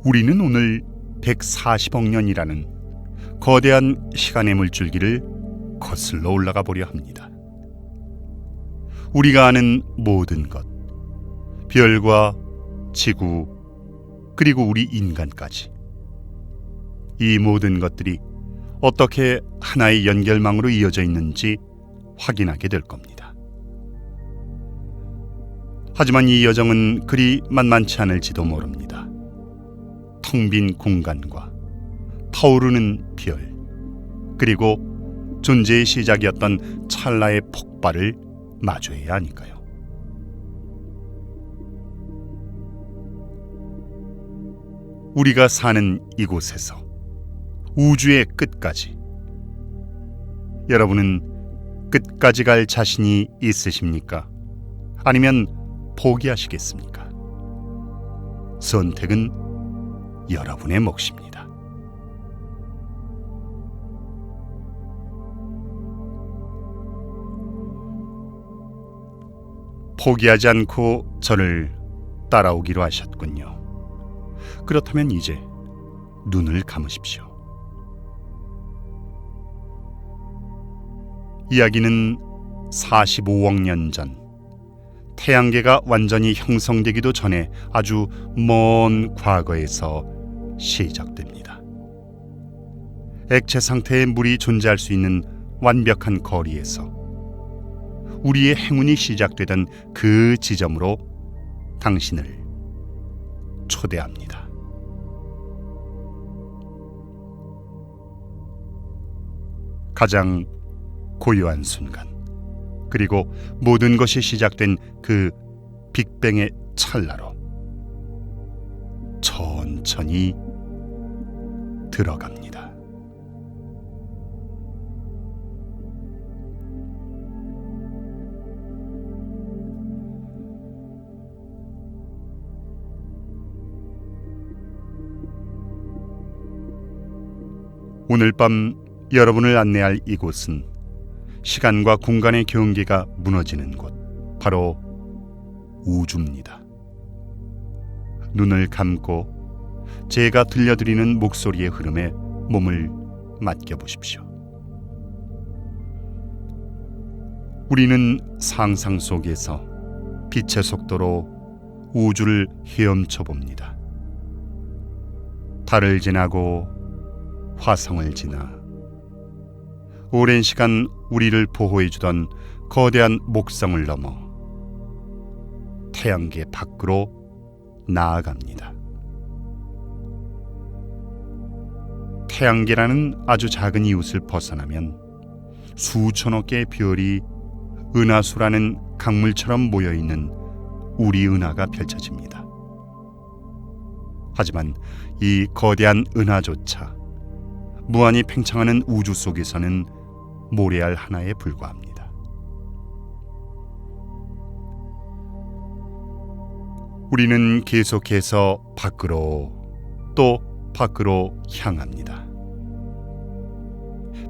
우리는 오늘 140억 년이라는 거대한 시간의 물줄기를 거슬러 올라가 보려 합니다. 우리가 아는 모든 것, 별과 지구, 그리고 우리 인간까지, 이 모든 것들이 어떻게 하나의 연결망으로 이어져 있는지 확인하게 될 겁니다. 하지만 이 여정은 그리 만만치 않을지도 모릅니다. 텅 빈 공간과 타오르는 별, 그리고 존재의 시작이었던 찰나의 폭발을 마주해야 하니까요. 우리가 사는 이곳에서 우주의 끝까지, 여러분은 끝까지 갈 자신이 있으십니까? 아니면 포기하시겠습니까? 선택은 여러분의 몫입니다. 포기하지 않고 저를 따라오기로 하셨군요. 그렇다면 이제 눈을 감으십시오. 이야기는 45억 년 전, 태양계가 완전히 형성되기도 전에 아주 먼 과거에서 시작됩니다. 액체 상태의 물이 존재할 수 있는 완벽한 거리에서 우리의 행운이 시작되던 그 지점으로 당신을 초대합니다. 가장 고요한 순간, 그리고 모든 것이 시작된 그 빅뱅의 찰나로 천천히 들어갑니다. 오늘 밤 여러분을 안내할 이곳은 시간과 공간의 경계가 무너지는 곳, 바로 우주입니다. 눈을 감고 제가 들려드리는 목소리의 흐름에 몸을 맡겨보십시오. 우리는 상상 속에서 빛의 속도로 우주를 헤엄쳐 봅니다. 달을 지나고 화성을 지나 오랜 시간 우리를 보호해주던 거대한 목성을 넘어 태양계 밖으로 나아갑니다. 태양계라는 아주 작은 이웃을 벗어나면 수천억 개의 별이 은하수라는 강물처럼 모여있는 우리 은하가 펼쳐집니다. 하지만 이 거대한 은하조차 무한히 팽창하는 우주 속에서는 모래알 하나에 불과합니다. 우리는 계속해서 밖으로 또 밖으로 향합니다.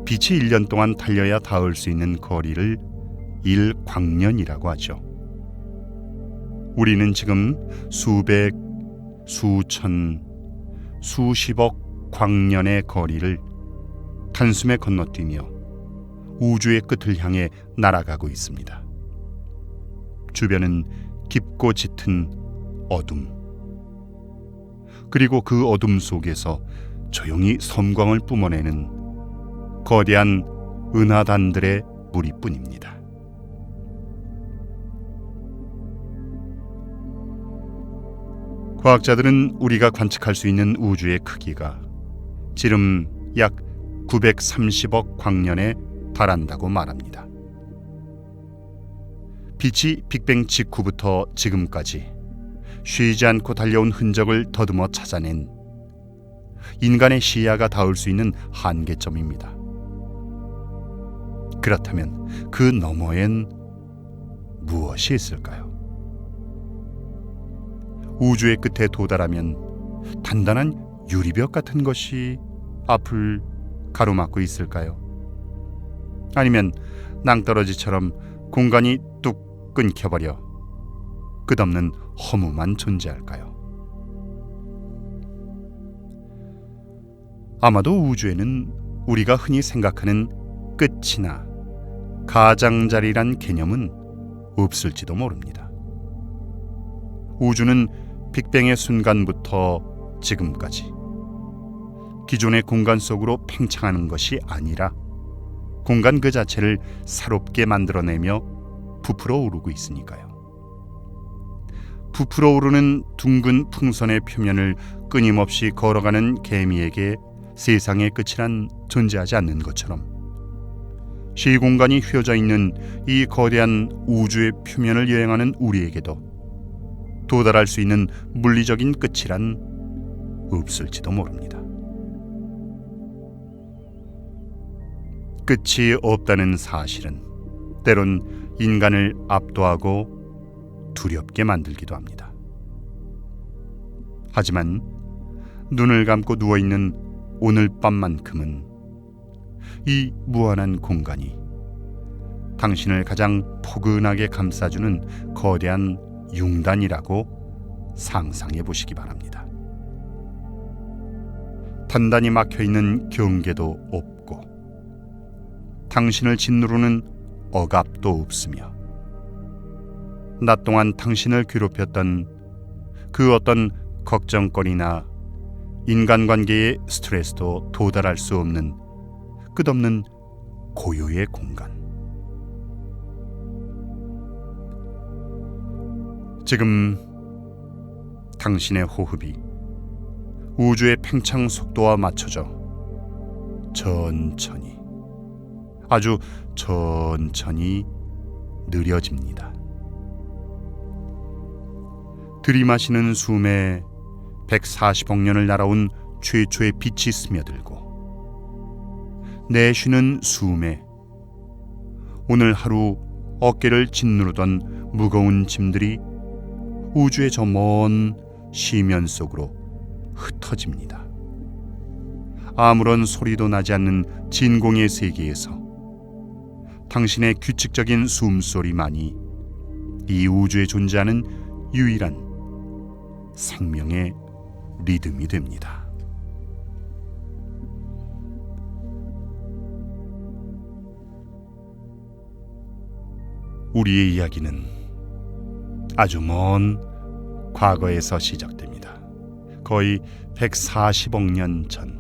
빛이 1년 동안 달려야 닿을 수 있는 거리를 1광년이라고 하죠. 우리는 지금 수백, 수천, 수십억 광년의 거리를 단숨에 건너뛰며 우주의 끝을 향해 날아가고 있습니다. 주변은 깊고 짙은 어둠, 그리고 그 어둠 속에서 조용히 섬광을 뿜어내는 거대한 은하단들의 무리뿐입니다. 과학자들은 우리가 관측할 수 있는 우주의 크기가 지름 약 930억 광년에 달한다고 말합니다. 빛이 빅뱅 직후부터 지금까지 쉬지 않고 달려온 흔적을 더듬어 찾아낸 인간의 시야가 닿을 수 있는 한계점입니다. 그렇다면 그 너머엔 무엇이 있을까요? 우주의 끝에 도달하면 단단한 유리벽 같은 것이 앞을 가로막고 있을까요? 아니면 낭떠러지처럼 공간이 뚝 끊겨버려 끝없는 허무만 존재할까요? 아마도 우주에는 우리가 흔히 생각하는 끝이나 가장자리란 개념은 없을지도 모릅니다. 우주는 빅뱅의 순간부터 지금까지 기존의 공간 속으로 팽창하는 것이 아니라 공간 그 자체를 새롭게 만들어내며 부풀어 오르고 있으니까요. 부풀어 오르는 둥근 풍선의 표면을 끊임없이 걸어가는 개미에게 세상의 끝이란 존재하지 않는 것처럼 시공간이 휘어져 있는 이 거대한 우주의 표면을 여행하는 우리에게도 도달할 수 있는 물리적인 끝이란 없을지도 모릅니다. 끝이 없다는 사실은 때론 인간을 압도하고 두렵게 만들기도 합니다. 하지만 눈을 감고 누워있는 오늘 밤만큼은 이 무한한 공간이 당신을 가장 포근하게 감싸주는 거대한 융단이라고 상상해 보시기 바랍니다. 단단히 막혀있는 경계도 없고 당신을 짓누르는 억압도 없으며 낮 동안 당신을 괴롭혔던 그 어떤 걱정거리나 인간관계의 스트레스도 도달할 수 없는 끝없는 고요의 공간. 지금 당신의 호흡이 우주의 팽창 속도와 맞춰져 천천히, 아주 천천히 느려집니다. 들이마시는 숨에 140억 년을 날아온 최초의 빛이 스며들고 내쉬는 숨에 오늘 하루 어깨를 짓누르던 무거운 짐들이 우주의 저 먼 시면 속으로 흩어집니다. 아무런 소리도 나지 않는 진공의 세계에서 당신의 규칙적인 숨소리만이 이 우주에 존재하는 유일한 생명의 리듬이 됩니다. 우리의 이야기는 아주 먼 과거에서 시작됩니다. 거의 140억 년 전,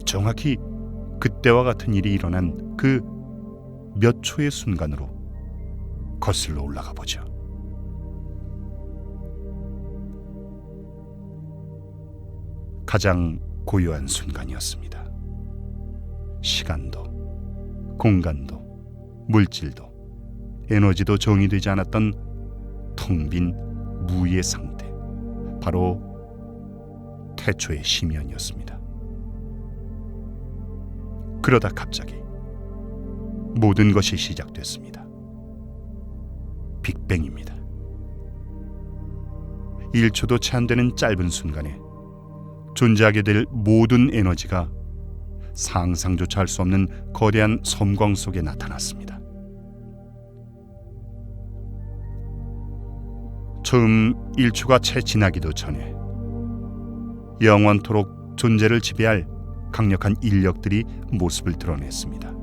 정확히 그때와 같은 일이 일어난 그 몇 초의 순간으로 거슬러 올라가 보죠. 가장 고요한 순간이었습니다. 시간도, 공간도, 물질도, 에너지도 정의되지 않았던 텅 빈 무의 상태, 바로 태초의 심연이었습니다. 그러다 갑자기 모든 것이 시작됐습니다. 빅뱅입니다. 1초도 채 안 되는 짧은 순간에 존재하게 될 모든 에너지가 상상조차 할 수 없는 거대한 섬광 속에 나타났습니다. 처음 1초가 채 지나기도 전에 영원토록 존재를 지배할 강력한 인력들이 모습을 드러냈습니다.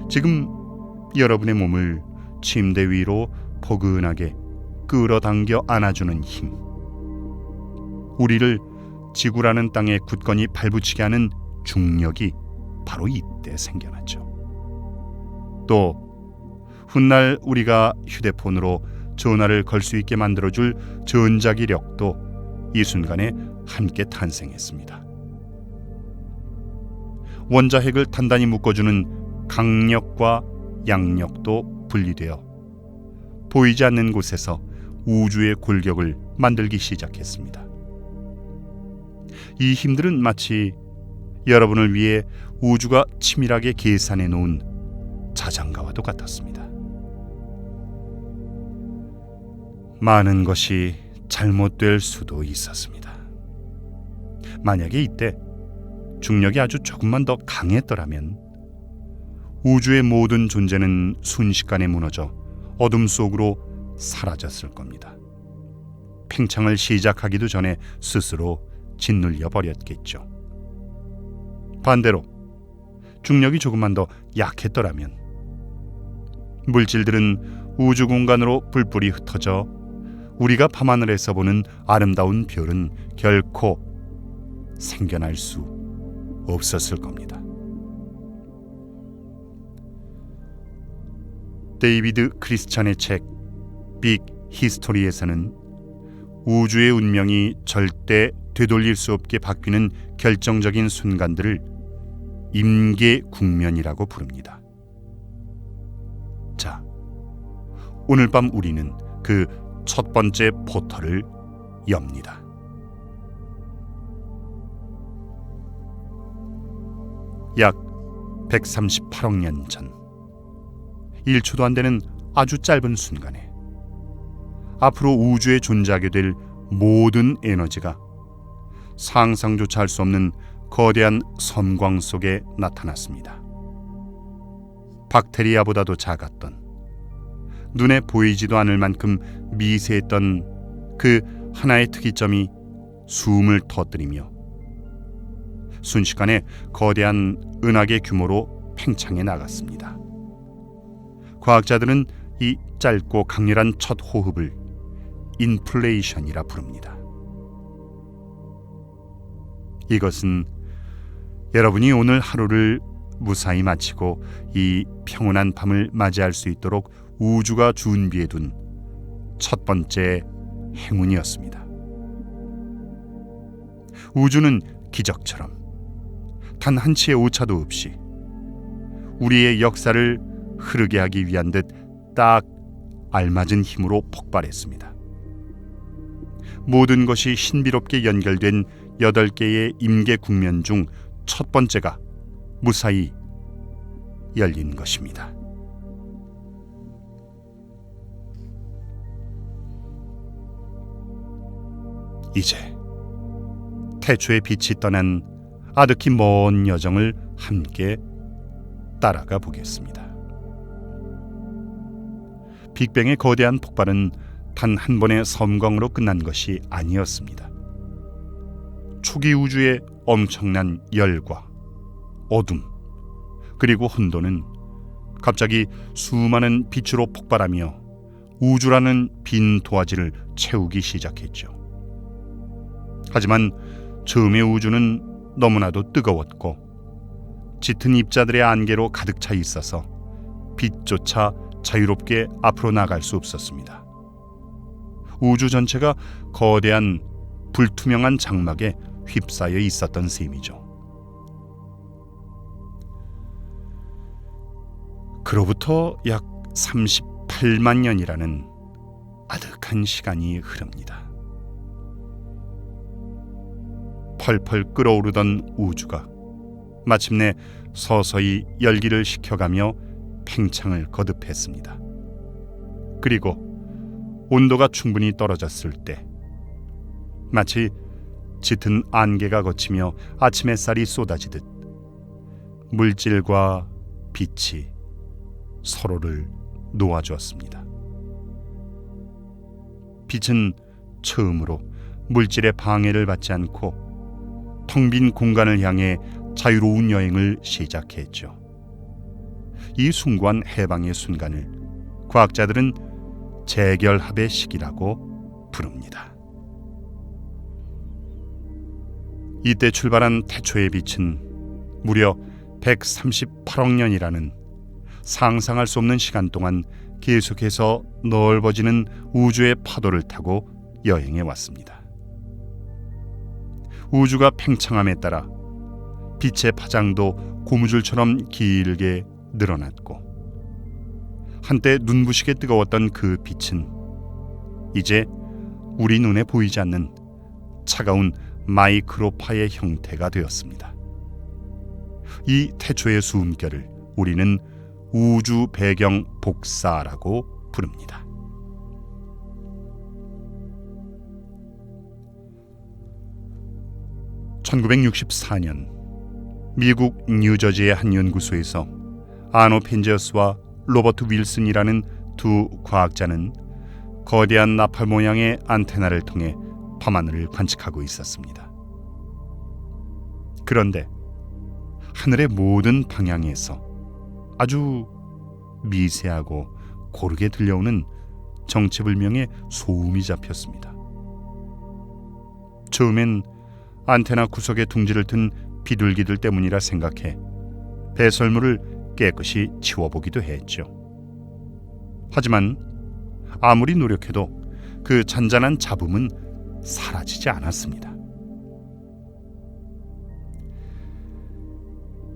지금 여러분의 몸을 침대 위로 포근하게 끌어당겨 안아주는 힘, 우리를 지구라는 땅에 굳건히 발붙이게 하는 중력이 바로 이때 생겨났죠. 또 훗날 우리가 휴대폰으로 전화를 걸 수 있게 만들어줄 전자기력도 이 순간에 함께 탄생했습니다. 원자핵을 단단히 묶어주는 강력과 양력도 분리되어 보이지 않는 곳에서 우주의 골격을 만들기 시작했습니다. 이 힘들은 마치 여러분을 위해 우주가 치밀하게 계산해 놓은 자장가와도 같았습니다. 많은 것이 잘못될 수도 있었습니다. 만약에 이때 중력이 아주 조금만 더 강했더라면 우주의 모든 존재는 순식간에 무너져 어둠 속으로 사라졌을 겁니다. 팽창을 시작하기도 전에 스스로 짓눌려 버렸겠죠. 반대로 중력이 조금만 더 약했더라면 물질들은 우주 공간으로 뿔뿔이 흩어져 우리가 밤하늘에서 보는 아름다운 별은 결코 생겨날 수 없었을 겁니다. 데이비드 크리스찬의 책 빅 히스토리에서는 우주의 운명이 절대 되돌릴 수 없게 바뀌는 결정적인 순간들을 임계 국면이라고 부릅니다. 자, 오늘 밤 우리는 그 첫 번째 포털을 엽니다. 약 138억 년 전, 1초도 안 되는 아주 짧은 순간에 앞으로 우주에 존재하게 될 모든 에너지가 상상조차 할 수 없는 거대한 섬광 속에 나타났습니다. 박테리아보다도 작았던, 눈에 보이지도 않을 만큼 미세했던 그 하나의 특이점이 숨을 터뜨리며 순식간에 거대한 은하계 규모로 팽창해 나갔습니다. 과학자들은 이 짧고 강렬한 첫 호흡을 인플레이션이라 부릅니다. 이것은 여러분이 오늘 하루를 무사히 마치고 이 평온한 밤을 맞이할 수 있도록 우주가 준비해둔 첫 번째 행운이었습니다. 우주는 기적처럼 단 한치의 오차도 없이 우리의 역사를 흐르게 하기 위한 듯 딱 알맞은 힘으로 폭발했습니다. 모든 것이 신비롭게 연결된 8개의 임계 국면 중 첫 번째가 무사히 열린 것입니다. 이제 태초의 빛이 떠난 아득히 먼 여정을 함께 따라가 보겠습니다. 빅뱅의 거대한 폭발은 단 한 번의 섬광으로 끝난 것이 아니었습니다. 초기 우주의 엄청난 열과 어둠 그리고 혼돈은 갑자기 수많은 빛으로 폭발하며 우주라는 빈 도화지를 채우기 시작했죠. 하지만 처음의 우주는 너무나도 뜨거웠고 짙은 입자들의 안개로 가득 차 있어서 빛조차 자유롭게 앞으로 나갈 수 없었습니다. 우주 전체가 거대한 불투명한 장막에 휩싸여 있었던 셈이죠. 그로부터 약 38만 년이라는 아득한 시간이 흐릅니다. 펄펄 끓어오르던 우주가 마침내 서서히 열기를 식혀가며 팽창을 거듭했습니다. 그리고 온도가 충분히 떨어졌을 때 마치 짙은 안개가 걷히며 아침 햇살이 쏟아지듯 물질과 빛이 서로를 놓아주었습니다. 빛은 처음으로 물질의 방해를 받지 않고 텅 빈 공간을 향해 자유로운 여행을 시작했죠. 이 숭고한 해방의 순간을 과학자들은 재결합의 시기라고 부릅니다. 이때 출발한 태초의 빛은 무려 138억 년이라는 상상할 수 없는 시간 동안 계속해서 넓어지는 우주의 파도를 타고 여행해 왔습니다. 우주가 팽창함에 따라 빛의 파장도 고무줄처럼 길게 늘어났고 한때 눈부시게 뜨거웠던 그 빛은 이제 우리 눈에 보이지 않는 차가운 마이크로파의 형태가 되었습니다. 이 태초의 숨결을 우리는 우주 배경 복사라고 부릅니다. (1964년) 미국 뉴저지의 한 연구소에서 아노 펜지어스와 로버트 윌슨이라는 두 과학자는 거대한 나팔 모양의 안테나를 통해 밤하늘을 관측하고 있었습니다. 그런데 하늘의 모든 방향에서 아주 미세하고 고르게 들려오는 정체불명의 소음이 잡혔습니다. 처음엔 안테나 구석에 둥지를 튼 비둘기들 때문이라 생각해 배설물을 깨끗이 치워보기도 했죠. 하지만 아무리 노력해도 그 잔잔한 잡음은 사라지지 않았습니다.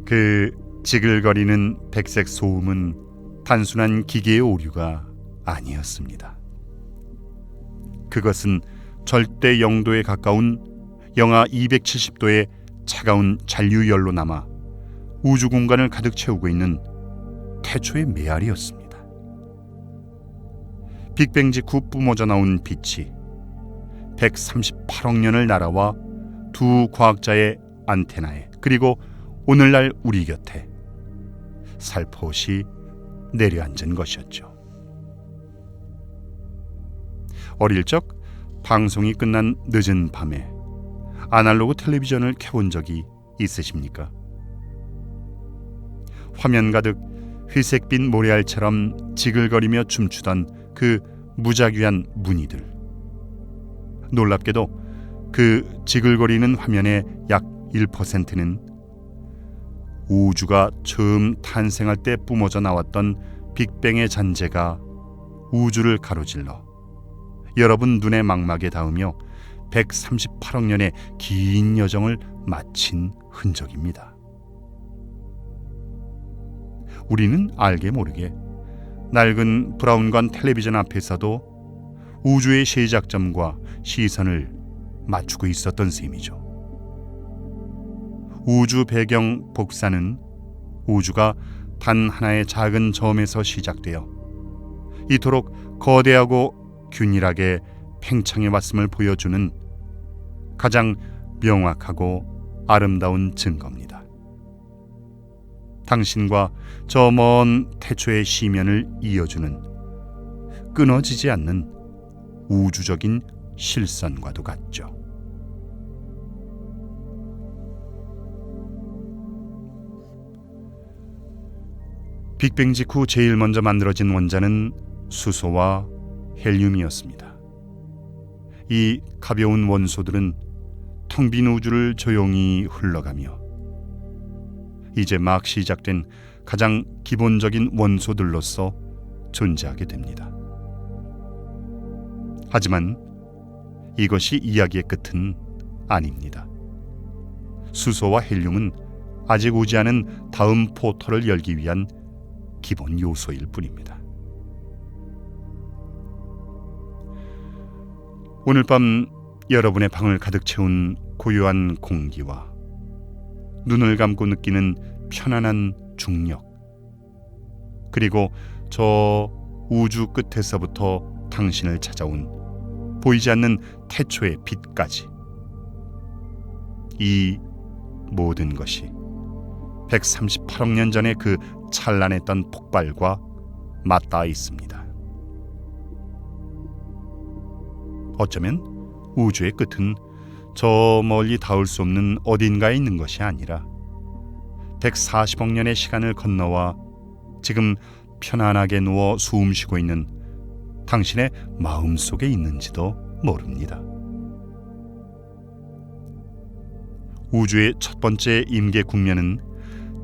그 지글거리는 백색 소음은 단순한 기계의 오류가 아니었습니다. 그것은 절대 영도에 가까운 영하 270도의 차가운 잔류열로 남아 우주 공간을 가득 채우고 있는 태초의 메아리였습니다. 빅뱅 직후 뿜어져 나온 빛이 138억 년을 날아와 두 과학자의 안테나에, 그리고 오늘날 우리 곁에 살포시 내려앉은 것이었죠. 어릴 적 방송이 끝난 늦은 밤에 아날로그 텔레비전을 켜본 적이 있으십니까? 화면 가득 회색빛 모래알처럼 지글거리며 춤추던 그 무작위한 무늬들. 놀랍게도 그 지글거리는 화면의 약 1%는 우주가 처음 탄생할 때 뿜어져 나왔던 빅뱅의 잔재가 우주를 가로질러 여러분 눈의 망막에 닿으며 138억 년의 긴 여정을 마친 흔적입니다. 우리는 알게 모르게 낡은 브라운관 텔레비전 앞에서도 우주의 시작점과 시선을 맞추고 있었던 셈이죠. 우주 배경 복사는 우주가 단 하나의 작은 점에서 시작되어 이토록 거대하고 균일하게 팽창해 왔음을 보여주는 가장 명확하고 아름다운 증거입니다. 당신과 저 먼 태초의 시면을 이어주는 끊어지지 않는 우주적인 실선과도 같죠. 빅뱅 직후 제일 먼저 만들어진 원자는 수소와 헬륨이었습니다. 이 가벼운 원소들은 텅 빈 우주를 조용히 흘러가며 이제 막 시작된 가장 기본적인 원소들로서 존재하게 됩니다. 하지만 이것이 이야기의 끝은 아닙니다. 수소와 헬륨은 아직 오지 않은 다음 포털을 열기 위한 기본 요소일 뿐입니다. 오늘 밤 여러분의 방을 가득 채운 고요한 공기와 눈을 감고 느끼는 편안한 중력, 그리고 저 우주 끝에서부터 당신을 찾아온 보이지 않는 태초의 빛까지, 이 모든 것이 138억 년 전의 그 찬란했던 폭발과 맞닿아 있습니다. 어쩌면 우주의 끝은 저 멀리 닿을 수 없는 어딘가에 있는 것이 아니라 140억 년의 시간을 건너와 지금 편안하게 누워 숨 쉬고 있는 당신의 마음 속에 있는지도 모릅니다. 우주의 첫 번째 임계 국면은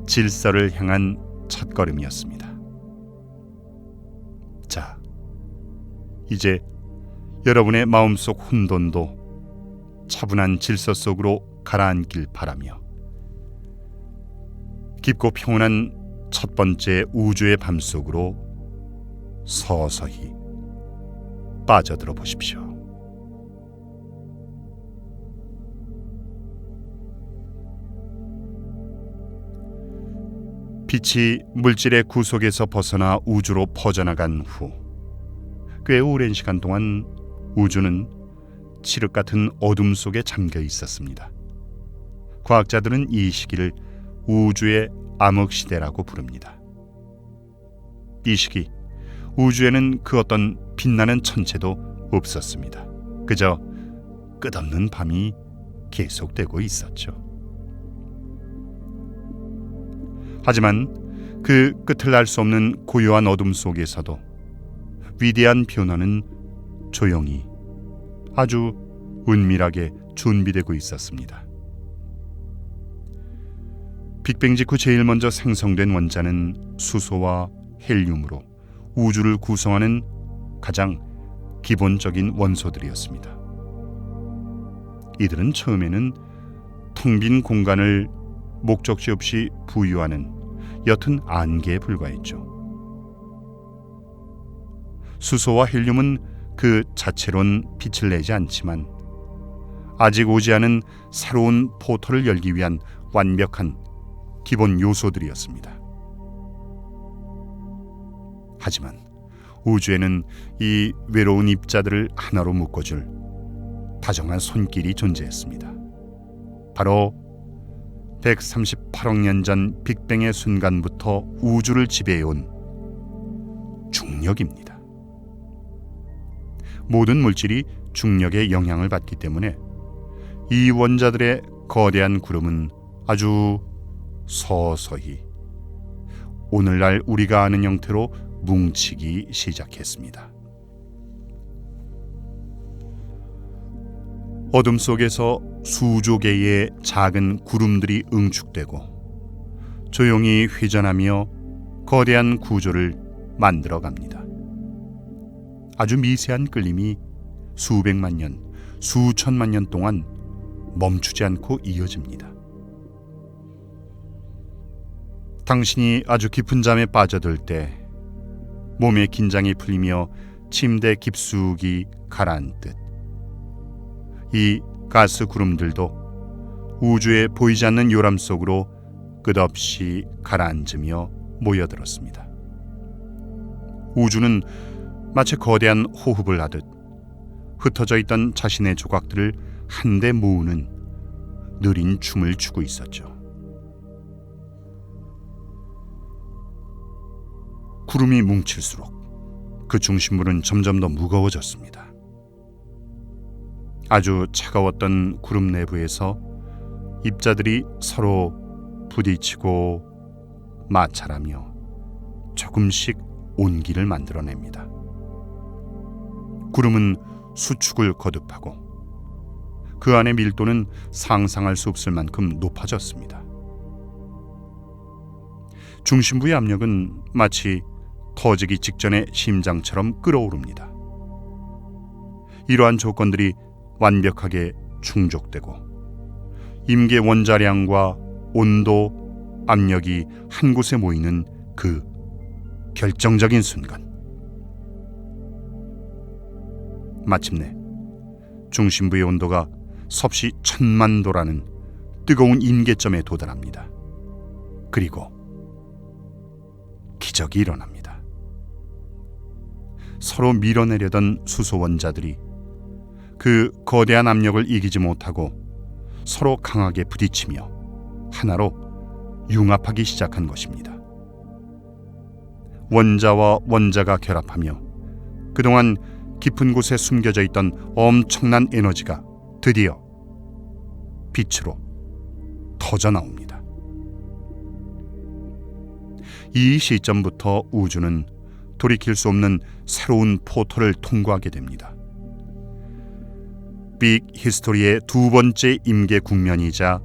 질서를 향한 첫걸음이었습니다. 자, 이제 여러분의 마음속 혼돈도 차분한 질서 속으로 가라앉길 바라며 깊고 평온한 첫 번째 우주의 밤 속으로 서서히 빠져들어 보십시오. 빛이 물질의 구속에서 벗어나 우주로 퍼져나간 후 꽤 오랜 시간 동안 우주는 칠흑 같은 어둠 속에 잠겨 있었습니다. 과학자들은 이 시기를 우주의 암흑시대라고 부릅니다. 이 시기 우주에는 그 어떤 빛나는 천체도 없었습니다. 그저 끝없는 밤이 계속되고 있었죠. 하지만 그 끝을 알 수 없는 고요한 어둠 속에서도 위대한 변화는 조용히 아주 은밀하게 준비되고 있었습니다. 빅뱅 직후 제일 먼저 생성된 원자는 수소와 헬륨으로 우주를 구성하는 가장 기본적인 원소들이었습니다. 이들은 처음에는 텅 빈 공간을 목적지 없이 부유하는 옅은 안개에 불과했죠. 수소와 헬륨은 그 자체론 빛을 내지 않지만 아직 오지 않은 새로운 포털을 열기 위한 완벽한 기본 요소들이었습니다. 하지만 우주에는 이 외로운 입자들을 하나로 묶어줄 다정한 손길이 존재했습니다. 바로 138억 년 전 빅뱅의 순간부터 우주를 지배해온 중력입니다. 모든 물질이 중력의 영향을 받기 때문에 이 원자들의 거대한 구름은 아주 서서히 오늘날 우리가 아는 형태로 뭉치기 시작했습니다. 어둠 속에서 수조 개의 작은 구름들이 응축되고 조용히 회전하며 거대한 구조를 만들어갑니다. 아주 미세한 끌림이 수백만 년, 수천만 년 동안 멈추지 않고 이어집니다. 당신이 아주 깊은 잠에 빠져들 때 몸의 긴장이 풀리며 침대 깊숙이 가라앉듯 이 가스 구름들도 우주의 보이지 않는 요람 속으로 끝없이 가라앉으며 모여들었습니다. 우주는 마치 거대한 호흡을 하듯 흩어져 있던 자신의 조각들을 한데 모으는 느린 춤을 추고 있었죠. 구름이 뭉칠수록 그 중심부는 점점 더 무거워졌습니다. 아주 차가웠던 구름 내부에서 입자들이 서로 부딪히고 마찰하며 조금씩 온기를 만들어냅니다. 구름은 수축을 거듭하고 그 안의 밀도는 상상할 수 없을 만큼 높아졌습니다. 중심부의 압력은 마치 터지기 직전의 심장처럼 끓어오릅니다. 이러한 조건들이 완벽하게 충족되고 임계 원자량과 온도, 압력이 한 곳에 모이는 그 결정적인 순간, 마침내 중심부의 온도가 섭씨 1000만 도라는 뜨거운 임계점에 도달합니다. 그리고 기적이 일어납니다. 서로 밀어내려던 수소 원자들이 그 거대한 압력을 이기지 못하고 서로 강하게 부딪히며 하나로 융합하기 시작한 것입니다. 원자와 원자가 결합하며 그동안 깊은 곳에 숨겨져 있던 엄청난 에너지가 드디어 빛으로 터져 나옵니다. 이 시점부터 우주는 돌이킬 수 없는 새로운 포털을 통과하게 됩니다. 빅 히스토리의 두 번째 임계 국면이자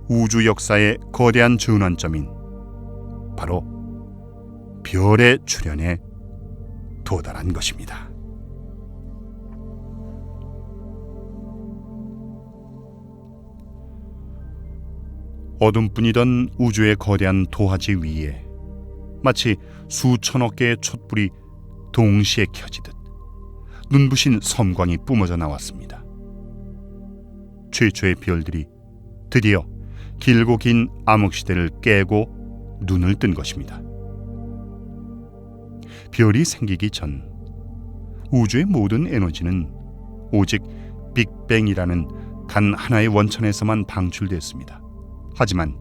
우주 역사의 거대한 전환점인 바로 별의 출현에 도달한 것입니다. 어둠뿐이던 우주의 거대한 도화지 위에 마치 수천억 개의 촛불이 동시에 켜지듯 눈부신 섬광이 뿜어져 나왔습니다. 최초의 별들이 드디어 길고 긴 암흑시대를 깨고 눈을 뜬 것입니다. 별이 생기기 전 우주의 모든 에너지는 오직 빅뱅이라는 단 하나의 원천에서만 방출됐습니다. 하지만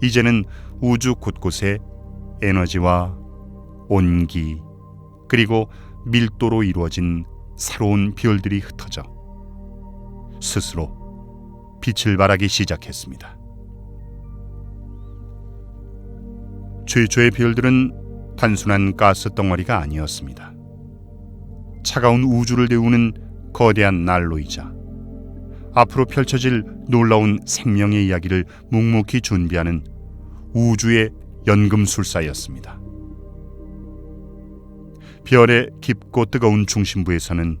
이제는 우주 곳곳에 에너지와 온기 그리고 밀도로 이루어진 새로운 별들이 흩어져 스스로 빛을 발하기 시작했습니다. 최초의 별들은 단순한 가스 덩어리가 아니었습니다. 차가운 우주를 데우는 거대한 난로이자 앞으로 펼쳐질 놀라운 생명의 이야기를 묵묵히 준비하는 우주의 연금술사였습니다. 별의 깊고 뜨거운 중심부에서는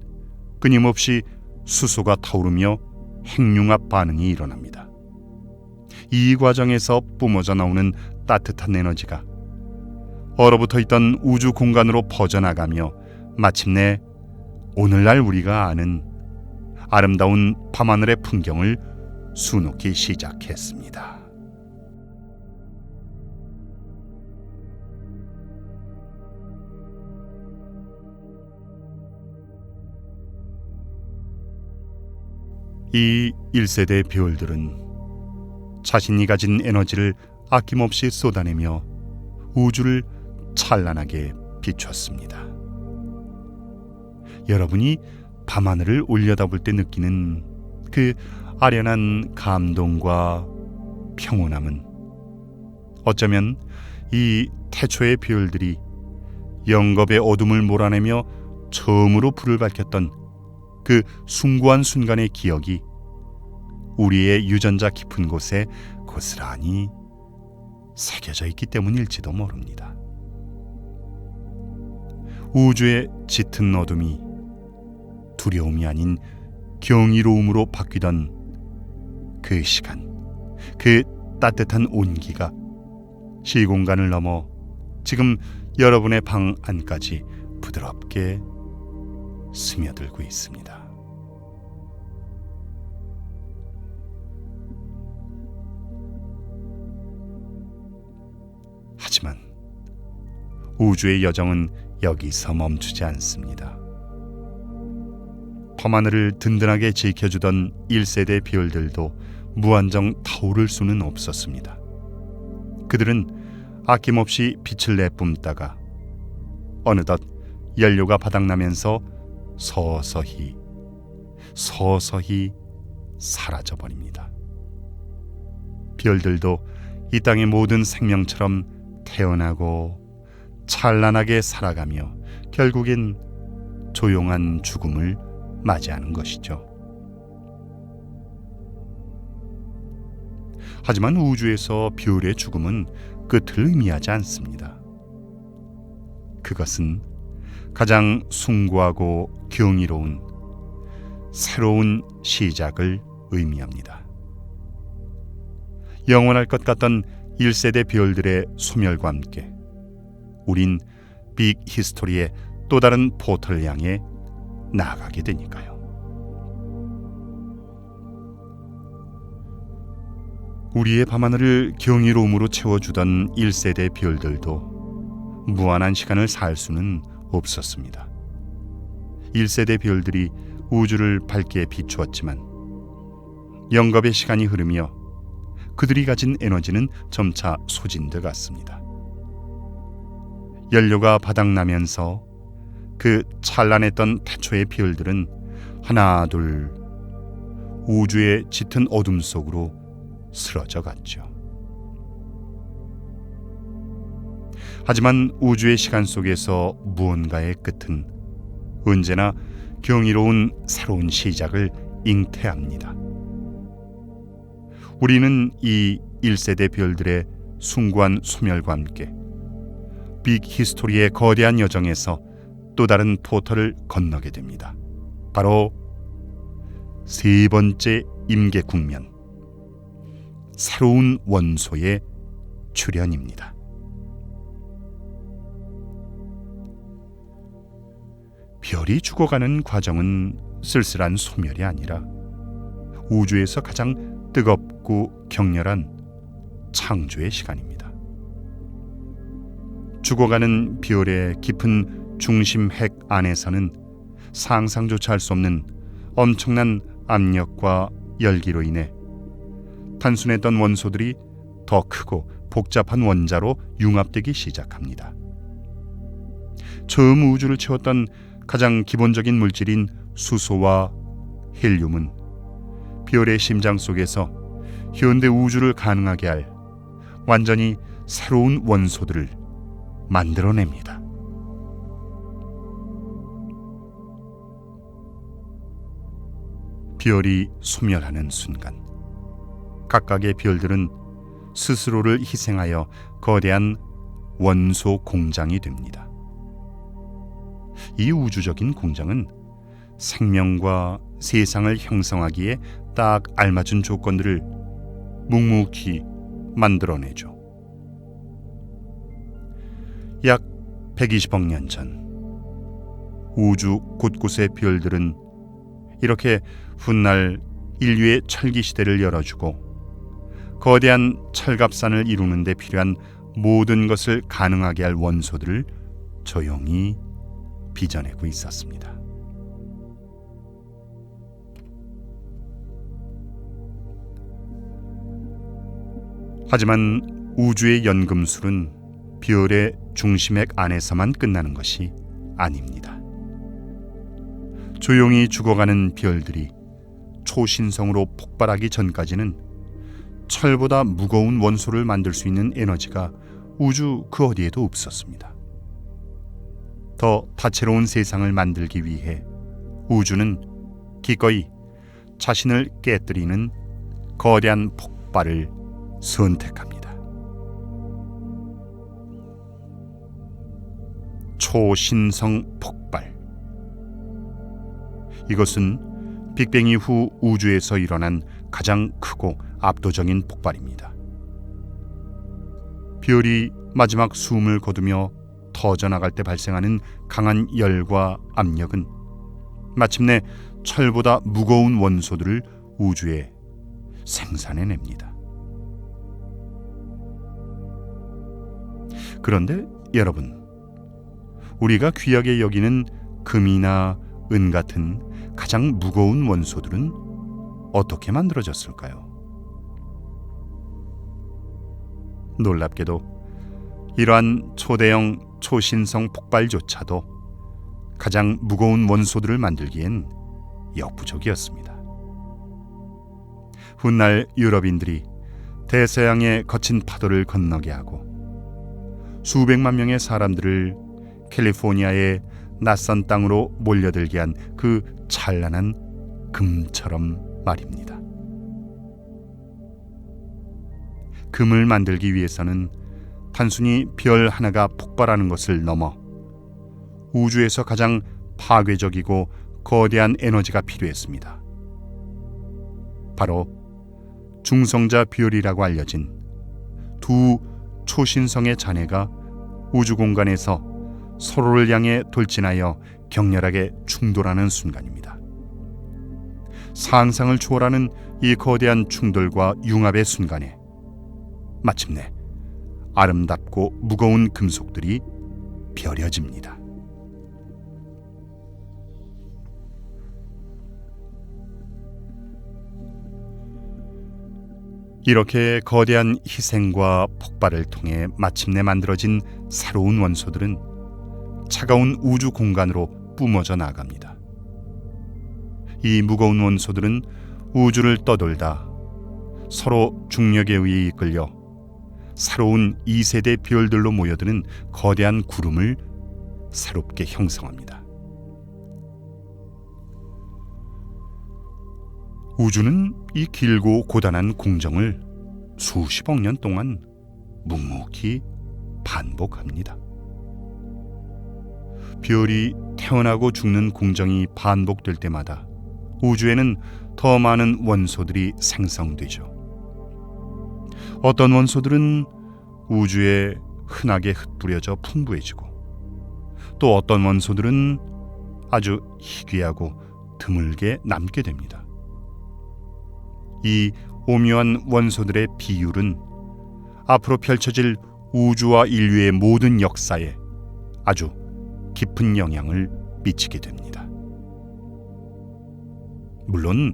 끊임없이 수소가 타오르며 핵융합 반응이 일어납니다. 이 과정에서 뿜어져 나오는 따뜻한 에너지가 얼어붙어 있던 우주 공간으로 퍼져나가며 마침내 오늘날 우리가 아는 아름다운 밤하늘의 풍경을 수놓기 시작했습니다. 이 1세대 별들은 자신이 가진 에너지를 아낌없이 쏟아내며 우주를 찬란하게 비췄습니다. 여러분이 밤하늘을 올려다볼 때 느끼는 그 아련한 감동과 평온함은 어쩌면 이 태초의 별들이 영겁의 어둠을 몰아내며 처음으로 불을 밝혔던 그 숭고한 순간의 기억이 우리의 유전자 깊은 곳에 고스란히 새겨져 있기 때문일지도 모릅니다. 우주의 짙은 어둠이 두려움이 아닌 경이로움으로 바뀌던 그 시간, 그 따뜻한 온기가 시공간을 넘어 지금 여러분의 방 안까지 부드럽게 스며들고 있습니다. 하지만 우주의 여정은 여기서 멈추지 않습니다. 밤하늘을 든든하게 지켜주던 1세대 별들도 무한정 타오를 수는 없었습니다. 그들은 아낌없이 빛을 내뿜다가 어느덧 연료가 바닥나면서 서서히 사라져버립니다. 별들도 이 땅의 모든 생명처럼 태어나고 찬란하게 살아가며 결국엔 조용한 죽음을 맞이하는 것이죠. 하지만 우주에서 별의 죽음은 끝을 의미하지 않습니다. 그것은 가장 숭고하고 경이로운 새로운 시작을 의미합니다. 영원할 것 같던 1세대 별들의 소멸과 함께 우린 빅 히스토리의 또 다른 포털을 향해 나아가게 되니까요. 우리의 밤하늘을 경이로움으로 채워주던 1세대 별들도 무한한 시간을 살 수는 없었습니다. 1세대 별들이 우주를 밝게 비추었지만 영겁의 시간이 흐르며 그들이 가진 에너지는 점차 소진돼 갔습니다. 연료가 바닥나면서 그 찬란했던 태초의 별들은 하나 둘 우주의 짙은 어둠 속으로 쓰러져 갔죠. 하지만 우주의 시간 속에서 무언가의 끝은 언제나 경이로운 새로운 시작을 잉태합니다. 우리는 이 1세대 별들의 숭고한 소멸과 함께 빅 히스토리의 거대한 여정에서 또 다른 포털을 건너게 됩니다. 바로 세 번째 임계 국면, 새로운 원소의 출현입니다. 별이 죽어가는 과정은 쓸쓸한 소멸이 아니라 우주에서 가장 뜨겁고 격렬한 창조의 시간입니다. 죽어가는 별의 깊은 중심 핵 안에서는 상상조차 할 수 없는 엄청난 압력과 열기로 인해 단순했던 원소들이 더 크고 복잡한 원자로 융합되기 시작합니다. 처음 우주를 채웠던 가장 기본적인 물질인 수소와 헬륨은 별의 심장 속에서 현대 우주를 가능하게 할 완전히 새로운 원소들을 만들어냅니다. 별이 소멸하는 순간, 각각의 별들은 스스로를 희생하여 거대한 원소 공장이 됩니다. 이 우주적인 공장은 생명과 세상을 형성하기에 딱 알맞은 조건들을 묵묵히 만들어내죠. 약 120억 년 전, 우주 곳곳의 별들은 이렇게 훗날 인류의 철기 시대를 열어주고 거대한 철갑산을 이루는 데 필요한 모든 것을 가능하게 할 원소들을 조용히 빚어내고 있었습니다. 하지만 우주의 연금술은 별의 중심액 안에서만 끝나는 것이 아닙니다. 조용히 죽어가는 별들이 초신성으로 폭발하기 전까지는 철보다 무거운 원소를 만들 수 있는 에너지가 우주 그 어디에도 없었습니다. 더 다채로운 세상을 만들기 위해 우주는 기꺼이 자신을 깨뜨리는 거대한 폭발을 선택합니다. 초신성 폭발. 이것은 빅뱅 이후 우주에서 일어난 가장 크고 압도적인 폭발입니다. 별이 마지막 숨을 거두며 터져나갈 때 발생하는 강한 열과 압력은 마침내 철보다 무거운 원소들을 우주에 생산해냅니다. 그런데 여러분, 우리가 귀하게 여기는 금이나 은 같은 가장 무거운 원소들은 어떻게 만들어졌을까요? 놀랍게도 이러한 초대형 초신성 폭발조차도 가장 무거운 원소들을 만들기엔 역부족이었습니다. 훗날 유럽인들이 대서양의 거친 파도를 건너게 하고 수백만 명의 사람들을 캘리포니아의 낯선 땅으로 몰려들게 한 그 찬란한 금처럼 말입니다. 금을 만들기 위해서는 단순히 별 하나가 폭발하는 것을 넘어 우주에서 가장 파괴적이고 거대한 에너지가 필요했습니다. 바로 중성자 별이라고 알려진 두 초신성의 자네가 우주 공간에서 서로를 향해 돌진하여 격렬하게 충돌하는 순간입니다. 상상을 초월하는 이 거대한 충돌과 융합의 순간에 마침내 아름답고 무거운 금속들이 벼려집니다. 이렇게 거대한 희생과 폭발을 통해 마침내 만들어진 새로운 원소들은 차가운 우주 공간으로 뿜어져 나갑니다. 이 무거운 원소들은 우주를 떠돌다 서로 중력에 의해 이끌려 새로운 2세대 별들로 모여드는 거대한 구름을 새롭게 형성합니다. 우주는 이 길고 고단한 공정을 수십억 년 동안 묵묵히 반복합니다. 별이 태어나고 죽는 공정이 반복될 때마다 우주에는 더 많은 원소들이 생성되죠. 어떤 원소들은 우주에 흔하게 흩뿌려져 풍부해지고, 또 어떤 원소들은 아주 희귀하고 드물게 남게 됩니다. 이 오묘한 원소들의 비율은 앞으로 펼쳐질 우주와 인류의 모든 역사에 아주 깊은 영향을 미치게 됩니다. 물론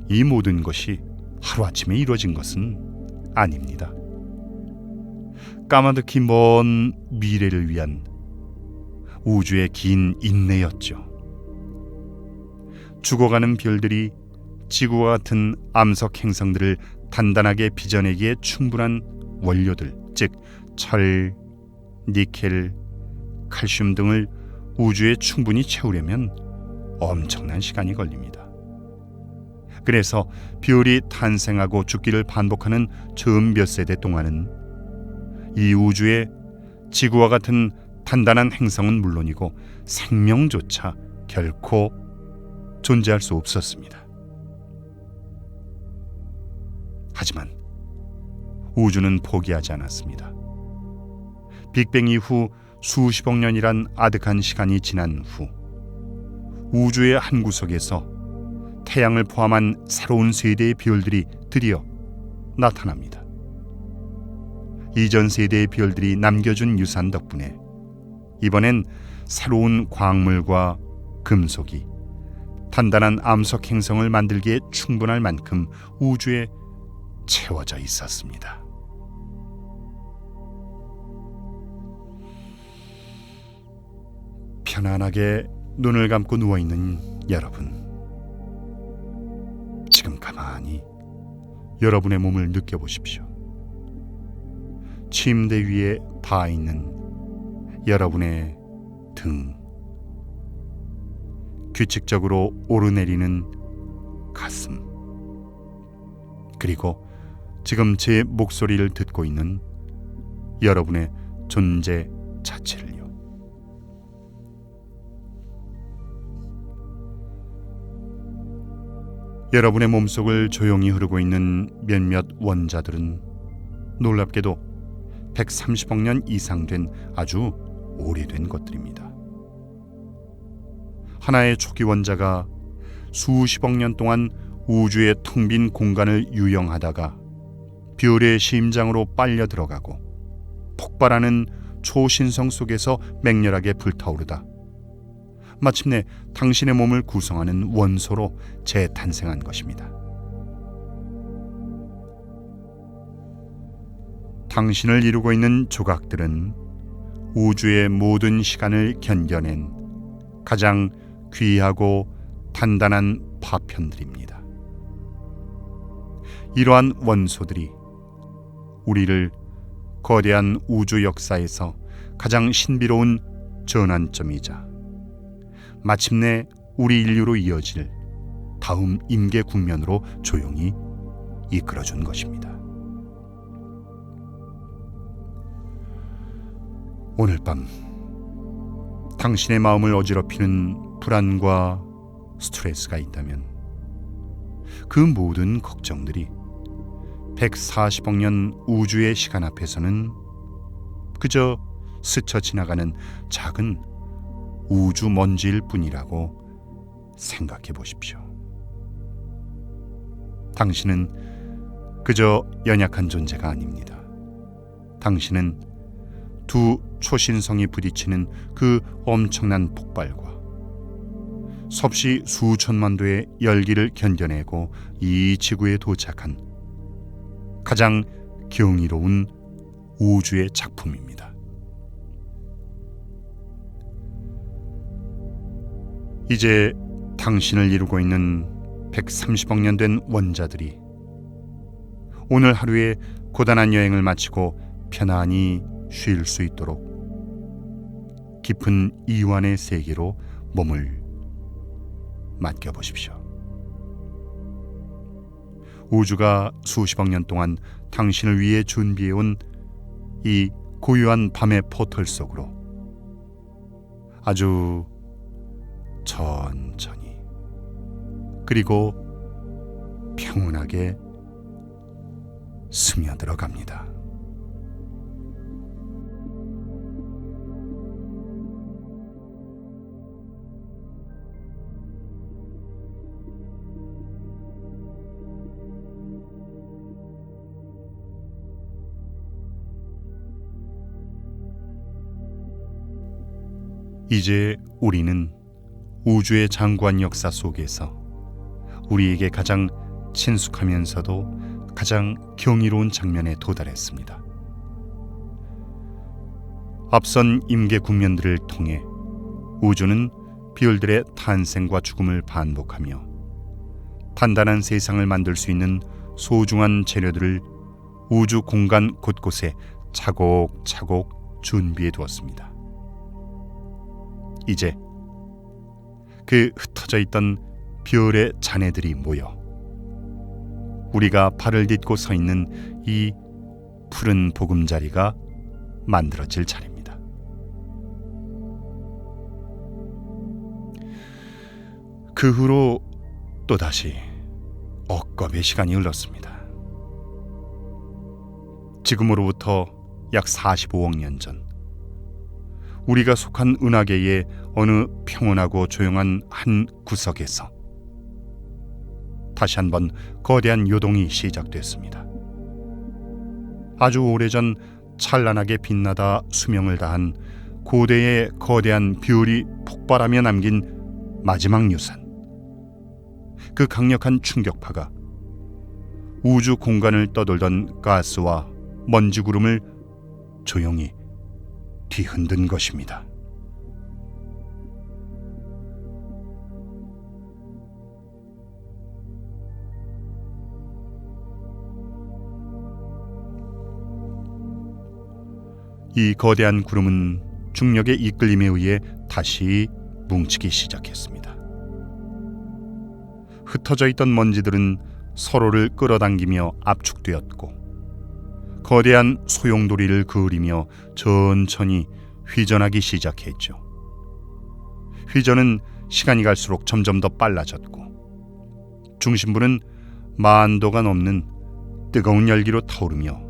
이 모든 것이 하루아침에 이루어진 것은 아닙니다. 까마득히 먼 미래를 위한 우주의 긴 인내였죠. 죽어가는 별들이 지구와 같은 암석 행성들을 단단하게 빚어내기에 충분한 원료들, 즉 철, 니켈, 칼슘 등을 우주에 충분히 채우려면 엄청난 시간이 걸립니다. 그래서 별이 탄생하고 죽기를 반복하는 처음 몇 세대 동안은 이 우주에 지구와 같은 단단한 행성은 물론이고 생명조차 결코 존재할 수 없었습니다. 하지만 우주는 포기하지 않았습니다. 빅뱅 이후 수십억 년이란 아득한 시간이 지난 후 우주의 한 구석에서 태양을 포함한 새로운 세대의 별들이 드디어 나타납니다. 이전 세대의 별들이 남겨준 유산 덕분에 이번엔 새로운 광물과 금속이 단단한 암석 행성을 만들기에 충분할 만큼 우주에 채워져 있었습니다. 편안하게 눈을 감고 누워있는 여러분, 지금 가만히 여러분의 몸을 느껴보십시오. 침대 위에 닿아 있는 여러분의 등, 규칙적으로 오르내리는 가슴, 그리고 지금 제 목소리를 듣고 있는 여러분의 존재 자체를요. 여러분의 몸속을 조용히 흐르고 있는 몇몇 원자들은 놀랍게도 130억 년 이상 된 아주 오래된 것들입니다. 하나의 초기 원자가 수십억 년 동안 우주의 텅 빈 공간을 유영하다가 별의 심장으로 빨려 들어가고 폭발하는 초신성 속에서 맹렬하게 불타오르다 마침내 당신의 몸을 구성하는 원소로 재탄생한 것입니다. 당신을 이루고 있는 조각들은 우주의 모든 시간을 견뎌낸 가장 귀하고 단단한 파편들입니다. 이러한 원소들이 우리를 거대한 우주 역사에서 가장 신비로운 전환점이자 마침내 우리 인류로 이어질 다음 임계 국면으로 조용히 이끌어준 것입니다. 오늘 밤 당신의 마음을 어지럽히는 불안과 스트레스가 있다면 그 모든 걱정들이 140억 년 우주의 시간 앞에서는 그저 스쳐 지나가는 작은 우주 먼지일 뿐이라고 생각해 보십시오. 당신은 그저 연약한 존재가 아닙니다. 당신은 두 초신성이 부딪히는 그 엄청난 폭발과 섭씨 수천만 도의 열기를 견뎌내고 이 지구에 도착한 가장 경이로운 우주의 작품입니다. 이제 당신을 이루고 있는 130억 년 된 원자들이 오늘 하루의 고단한 여행을 마치고 편안히 쉴 수 있도록 깊은 이완의 세계로 몸을 맡겨보십시오. 우주가 수십억 년 동안 당신을 위해 준비해온 이 고요한 밤의 포털 속으로 아주 천천히 그리고 평온하게 스며들어 갑니다. 이제 우리는 우주의 장구한 역사 속에서 우리에게 가장 친숙하면서도 가장 경이로운 장면에 도달했습니다. 앞선 임계 국면들을 통해 우주는 별들의 탄생과 죽음을 반복하며 단단한 세상을 만들 수 있는 소중한 재료들을 우주 공간 곳곳에 차곡차곡 준비해 두었습니다. 이제 그 흩어져 있던 별의 잔해들이 모여 우리가 발을 딛고 서 있는 이 푸른 보금자리가 만들어질 차례입니다. 그 후로 또다시 억겁의 시간이 흘렀습니다. 지금으로부터 약 45억 년 전, 우리가 속한 은하계의 어느 평온하고 조용한 한 구석에서 다시 한번 거대한 요동이 시작됐습니다. 아주 오래전 찬란하게 빛나다 수명을 다한 고대의 거대한 별이 폭발하며 남긴 마지막 유산, 그 강력한 충격파가 우주 공간을 떠돌던 가스와 먼지 구름을 조용히 뒤흔든 것입니다. 이 거대한 구름은 중력의 이끌림에 의해 다시 뭉치기 시작했습니다. 흩어져 있던 먼지들은 서로를 끌어당기며 압축되었고, 거대한 소용돌이를 그으리며 천천히 휘전하기 시작했죠. 휘전은 시간이 갈수록 점점 더 빨라졌고, 중심부는 10,000도가 넘는 뜨거운 열기로 타오르며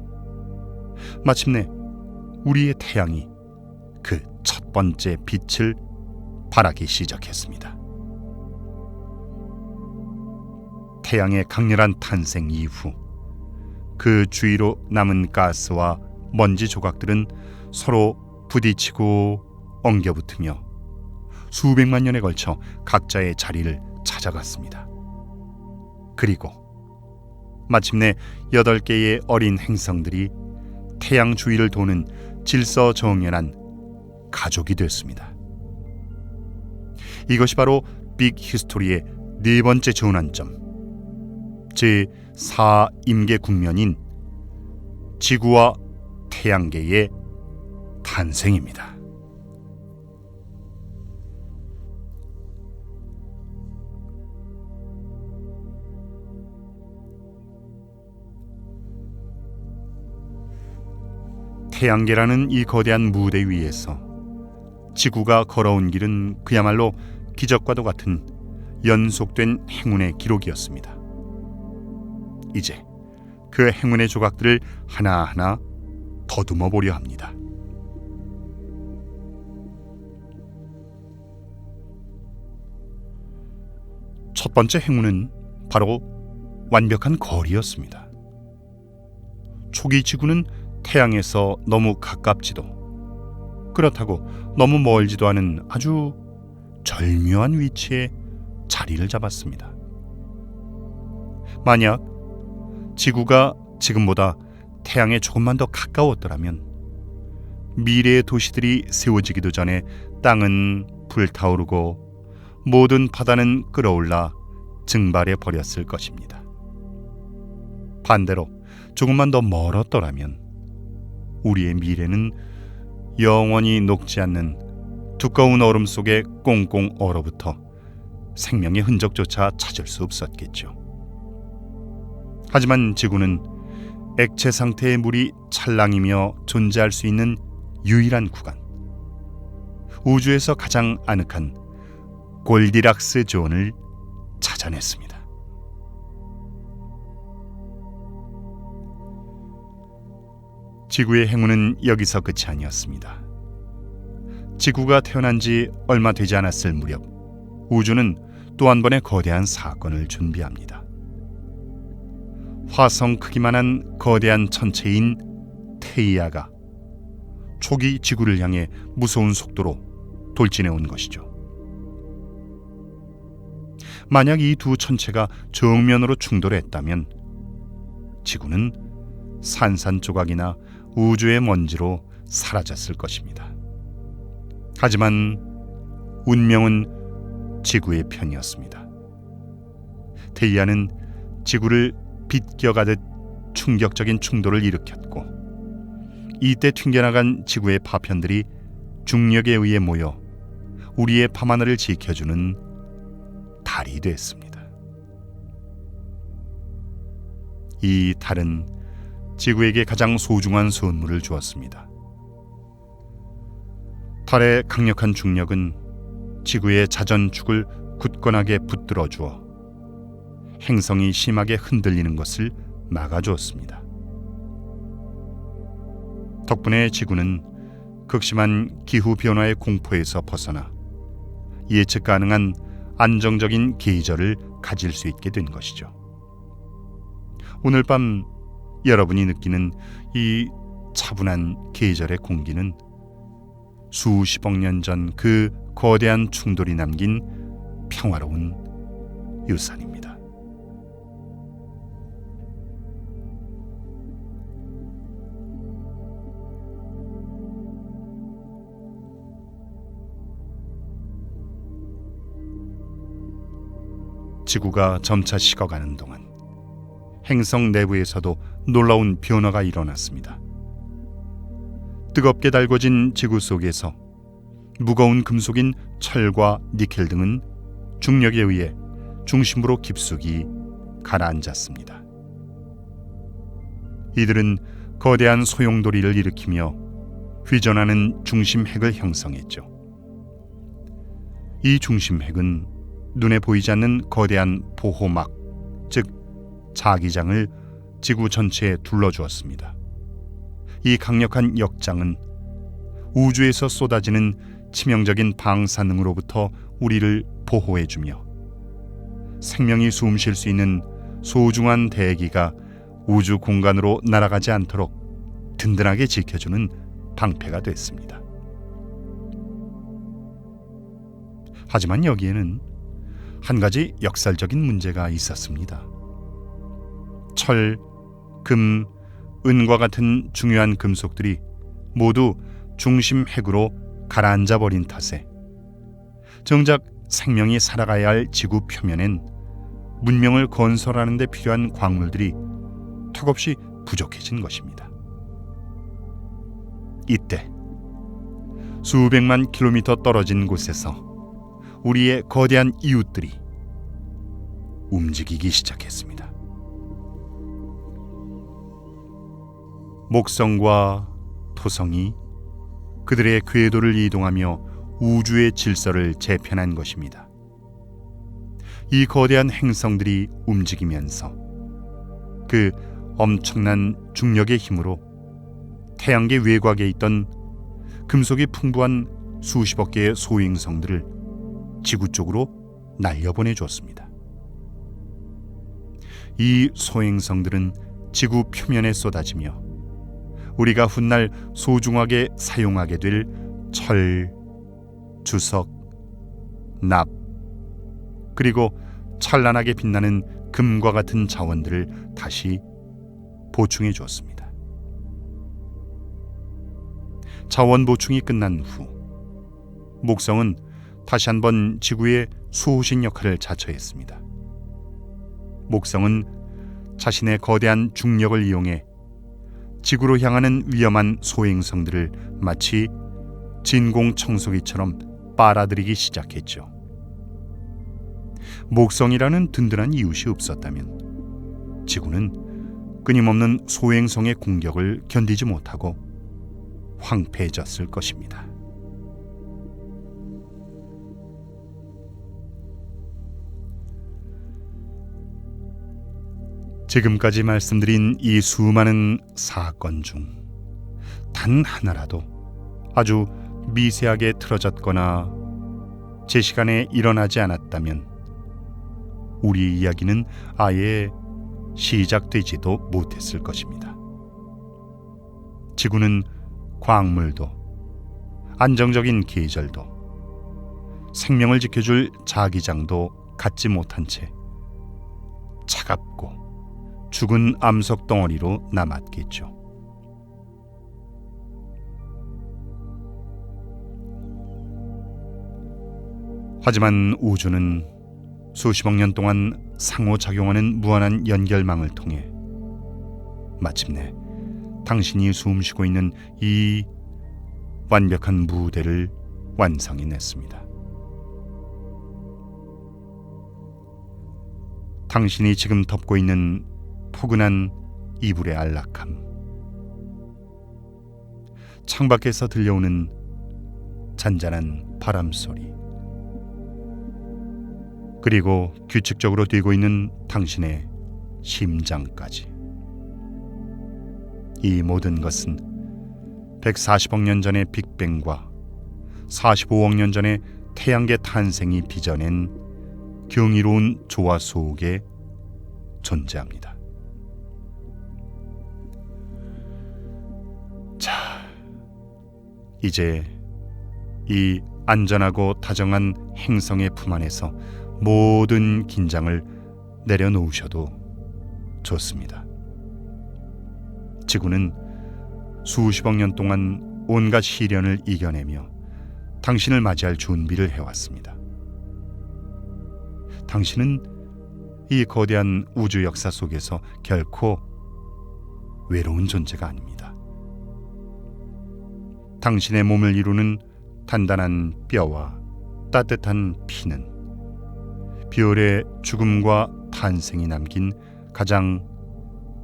마침내 우리의 태양이 그 첫 번째 빛을 발하기 시작했습니다. 태양의 강렬한 탄생 이후 그 주위로 남은 가스와 먼지 조각들은 서로 부딪히고 엉겨붙으며 수백만 년에 걸쳐 각자의 자리를 찾아갔습니다. 그리고 마침내 8개의 어린 행성들이 태양 주위를 도는 질서정연한 가족이 됐습니다. 이것이 바로 빅 히스토리의 네 번째 전환점, 제4임계 국면인 지구와 태양계의 탄생입니다. 태양계라는 이 거대한 무대 위에서 지구가 걸어온 길은 그야말로 기적과도 같은 연속된 행운의 기록이었습니다. 이제 그 행운의 조각들을 하나하나 더듬어 보려 합니다. 첫 번째 행운은 바로 완벽한 거리였습니다. 초기 지구는 태양에서 너무 가깝지도 그렇다고 너무 멀지도 않은 아주 절묘한 위치에 자리를 잡았습니다. 만약 지구가 지금보다 태양에 조금만 더 가까웠더라면 미래의 도시들이 세워지기도 전에 땅은 불타오르고 모든 바다는 끓어올라 증발해 버렸을 것입니다. 반대로 조금만 더 멀었더라면 우리의 미래는 영원히 녹지 않는 두꺼운 얼음 속에 꽁꽁 얼어붙어 생명의 흔적조차 찾을 수 없었겠죠. 하지만 지구는 액체 상태의 물이 찰랑이며 존재할 수 있는 유일한 구간, 우주에서 가장 아늑한 골디락스 존을 찾아냈습니다. 지구의 행운은 여기서 끝이 아니었습니다. 지구가 태어난 지 얼마 되지 않았을 무렵 우주는 또 한 번의 거대한 사건을 준비합니다. 화성 크기만한 거대한 천체인 테이아가 초기 지구를 향해 무서운 속도로 돌진해 온 것이죠. 만약 이 두 천체가 정면으로 충돌했다면 지구는 산산조각이나 우주의 먼지로 사라졌을 것입니다. 하지만 운명은 지구의 편이었습니다. 테이아는 지구를 비껴가듯 충격적인 충돌을 일으켰고 이때 튕겨나간 지구의 파편들이 중력에 의해 모여 우리의 밤하늘을 지켜주는 달이 됐습니다. 이 달은 지구에게 가장 소중한 선물을 주었습니다. 달의 강력한 중력은 지구의 자전축을 굳건하게 붙들어 주어 행성이 심하게 흔들리는 것을 막아주었습니다. 덕분에 지구는 극심한 기후변화의 공포에서 벗어나 예측 가능한 안정적인 계절을 가질 수 있게 된 것이죠. 오늘 밤 여러분이 느끼는 이 차분한 계절의 공기는 수십억 년 전 그 거대한 충돌이 남긴 평화로운 유산입니다. 지구가 점차 식어가는 동안 행성 내부에서도 놀라운 변화가 일어났습니다. 뜨겁게 달궈진 지구 속에서 무거운 금속인 철과 니켈 등은 중력에 의해 중심으로 깊숙이 가라앉았습니다. 이들은 거대한 소용돌이를 일으키며 휘전하는 중심핵을 형성했죠. 이 중심핵은 눈에 보이지 않는 거대한 보호막, 즉 자기장을 지구 전체에 둘러주었습니다. 이 강력한 역장은 우주에서 쏟아지는 치명적인 방사능으로부터 우리를 보호해주며 생명이 숨 쉴 수 있는 소중한 대기가 우주 공간으로 날아가지 않도록 든든하게 지켜주는 방패가 됐습니다. 하지만 여기에는 한 가지 역설적인 문제가 있었습니다. 철, 금, 은과 같은 중요한 금속들이 모두 중심 핵으로 가라앉아 버린 탓에 정작 생명이 살아가야 할 지구 표면엔 문명을 건설하는 데 필요한 광물들이 턱없이 부족해진 것입니다. 이때 수백만 킬로미터 떨어진 곳에서 우리의 거대한 이웃들이 움직이기 시작했습니다. 목성과 토성이 그들의 궤도를 이동하며 우주의 질서를 재편한 것입니다. 이 거대한 행성들이 움직이면서 그 엄청난 중력의 힘으로 태양계 외곽에 있던 금속이 풍부한 수십억 개의 소행성들을 지구 쪽으로 날려보내 주었습니다. 이 소행성들은 지구 표면에 쏟아지며 우리가 훗날 소중하게 사용하게 될 철, 주석, 납, 그리고 찬란하게 빛나는 금과 같은 자원들을 다시 보충해 주었습니다. 자원 보충이 끝난 후 목성은 다시 한번 지구의 수호신 역할을 자처했습니다. 목성은 자신의 거대한 중력을 이용해 지구로 향하는 위험한 소행성들을 마치 진공청소기처럼 빨아들이기 시작했죠. 목성이라는 든든한 이웃이 없었다면 지구는 끊임없는 소행성의 공격을 견디지 못하고 황폐해졌을 것입니다. 지금까지 말씀드린 이 수많은 사건 중 단 하나라도 아주 미세하게 틀어졌거나 제 시간에 일어나지 않았다면 우리 이야기는 아예 시작되지도 못했을 것입니다. 지구는 광물도 안정적인 계절도 생명을 지켜줄 자기장도 갖지 못한 채 차갑고 죽은 암석 덩어리로 남았겠죠. 하지만 우주는 수십억 년 동안 상호작용하는 무한한 연결망을 통해 마침내 당신이 숨쉬고 있는 이 완벽한 무대를 완성해냈습니다. 당신이 지금 덮고 있는 포근한 이불의 안락함, 창밖에서 들려오는 잔잔한 바람소리, 그리고 규칙적으로 뛰고 있는 당신의 심장까지, 이 모든 것은 140억 년 전의 빅뱅과 45억 년 전의 태양계 탄생이 빚어낸 경이로운 조화 속에 존재합니다. 자, 이제 이 안전하고 다정한 행성의 품 안에서 모든 긴장을 내려놓으셔도 좋습니다. 지구는 수십억 년 동안 온갖 시련을 이겨내며 당신을 맞이할 준비를 해왔습니다. 당신은 이 거대한 우주 역사 속에서 결코 외로운 존재가 아닙니다. 당신의 몸을 이루는 단단한 뼈와 따뜻한 피는 별의 죽음과 탄생이 남긴 가장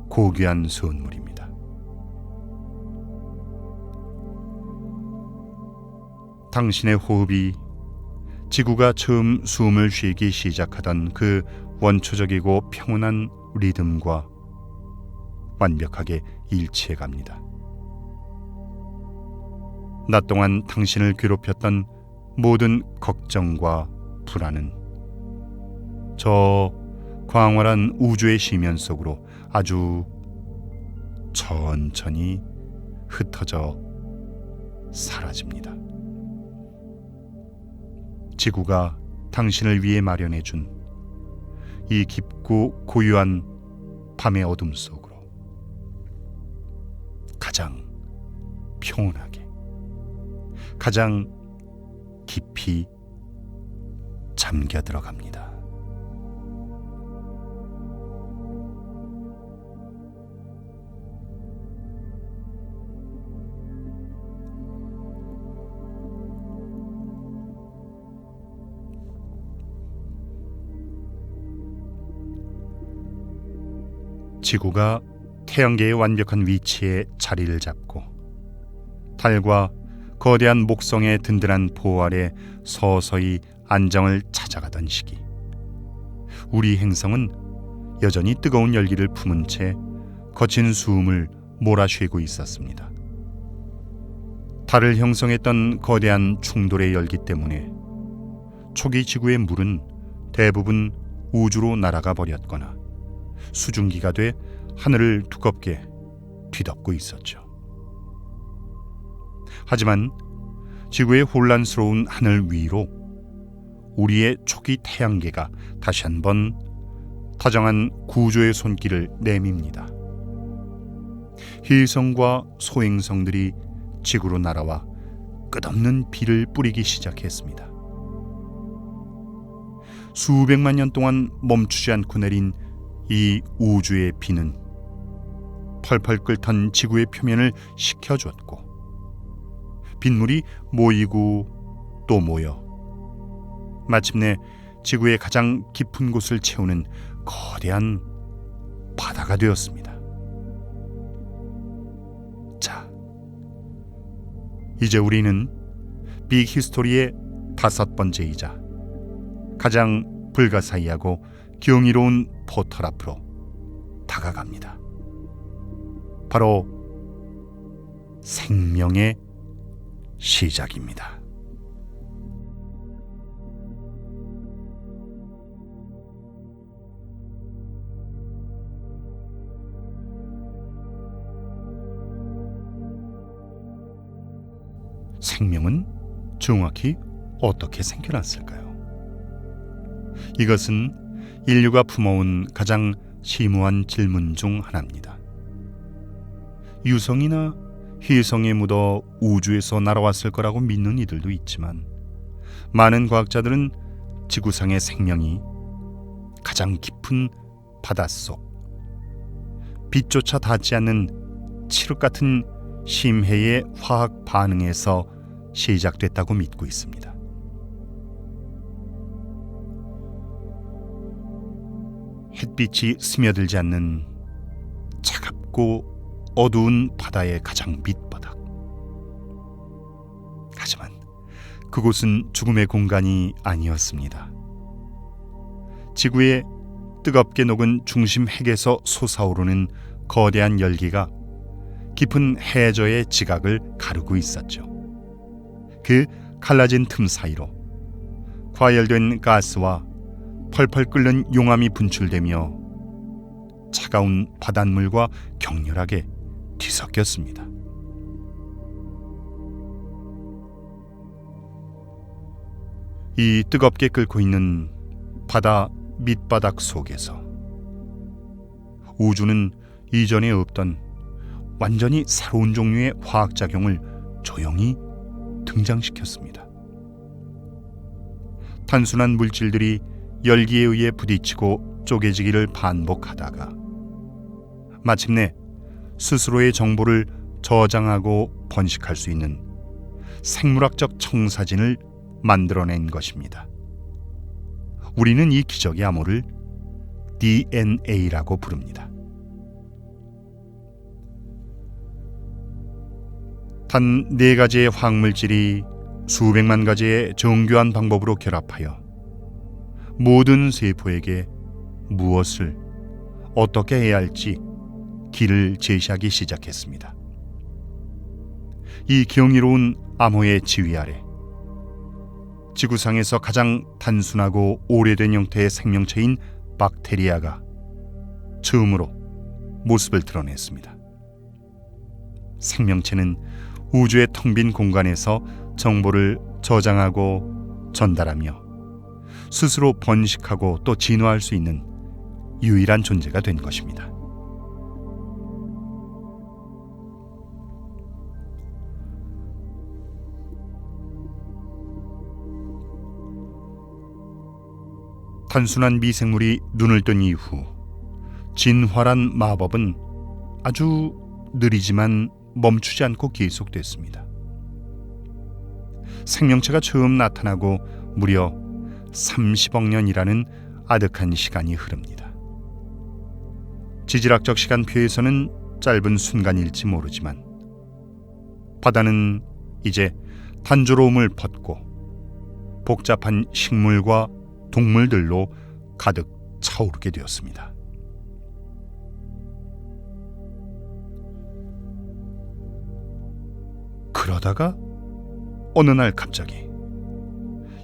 고귀한 선물입니다. 당신의 호흡이 지구가 처음 숨을 쉬기 시작하던 그 원초적이고 평온한 리듬과 완벽하게 일치해 갑니다. 낮 동안 당신을 괴롭혔던 모든 걱정과 불안은 저 광활한 우주의 시면 속으로 아주 천천히 흩어져 사라집니다. 지구가 당신을 위해 마련해준 이 깊고 고요한 밤의 어둠 속으로 가장 평온하게, 가장 깊이 잠겨 들어갑니다. 지구가 태양계의 완벽한 위치에 자리를 잡고 달과 거대한 목성의 든든한 보호 아래 서서히 안정을 찾아가던 시기, 우리 행성은 여전히 뜨거운 열기를 품은 채 거친 숨을 몰아쉬고 있었습니다. 달을 형성했던 거대한 충돌의 열기 때문에 초기 지구의 물은 대부분 우주로 날아가 버렸거나 수증기가 돼 하늘을 두껍게 뒤덮고 있었죠. 하지만 지구의 혼란스러운 하늘 위로 우리의 초기 태양계가 다시 한번 다정한 구조의 손길을 내밉니다. 혜성과 소행성들이 지구로 날아와 끝없는 비를 뿌리기 시작했습니다. 수백만 년 동안 멈추지 않고 내린 이 우주의 비는 펄펄 끓던 지구의 표면을 식혀줬고, 빗물이 모이고 또 모여 마침내 지구의 가장 깊은 곳을 채우는 거대한 바다가 되었습니다. 자, 이제 우리는 빅 히스토리의 5번째이자 가장 불가사의하고 경이로운 포털 앞으로 다가갑니다. 바로 생명의 시작입니다. 생명은 정확히 어떻게 생겨났을까요? 이것은 인류가 품어온 가장 심오한 질문 중 하나입니다. 유성이나 혜성에 묻어 우주에서 날아왔을 거라고 믿는 이들도 있지만, 많은 과학자들은 지구상의 생명이 가장 깊은 바닷속, 빛조차 닿지 않는 칠흑 같은 심해의 화학 반응에서 시작됐다고 믿고 있습니다. 햇빛이 스며들지 않는 차갑고 어두운 바다의 가장 밑바닥. 하지만 그곳은 죽음의 공간이 아니었습니다. 지구의 뜨겁게 녹은 중심 핵에서 솟아오르는 거대한 열기가 깊은 해저의 지각을 가르고 있었죠. 그 갈라진 틈 사이로 과열된 가스와 펄펄 끓는 용암이 분출되며 차가운 바닷물과 격렬하게 뒤섞였습니다. 이 뜨겁게 끓고 있는 바다 밑바닥 속에서 우주는 이전에 없던 완전히 새로운 종류의 화학작용을 조용히 등장시켰습니다. 단순한 물질들이 열기에 의해 부딪히고 쪼개지기를 반복하다가 마침내 스스로의 정보를 저장하고 번식할 수 있는 생물학적 청사진을 만들어낸 것입니다. 우리는 이 기적의 암호를 DNA라고 부릅니다. 단 4가지의 화학물질이 수백만 가지의 정교한 방법으로 결합하여 모든 세포에게 무엇을 어떻게 해야 할지 길을 제시하기 시작했습니다. 이 경이로운 암호의 지휘 아래 지구상에서 가장 단순하고 오래된 형태의 생명체인 박테리아가 처음으로 모습을 드러냈습니다. 생명체는 우주의 텅 빈 공간에서 정보를 저장하고 전달하며 스스로 번식하고 또 진화할 수 있는 유일한 존재가 된 것입니다. 단순한 미생물이 눈을 뜬 이후 진화란 마법은 아주 느리지만 멈추지 않고 계속됐습니다. 생명체가 처음 나타나고 무려 30억 년이라는 아득한 시간이 흐릅니다. 지질학적 시간표에서는 짧은 순간일지 모르지만 바다는 이제 단조로움을 벗고 복잡한 식물과 동물들로 가득 차오르게 되었습니다. 그러다가 어느 날 갑자기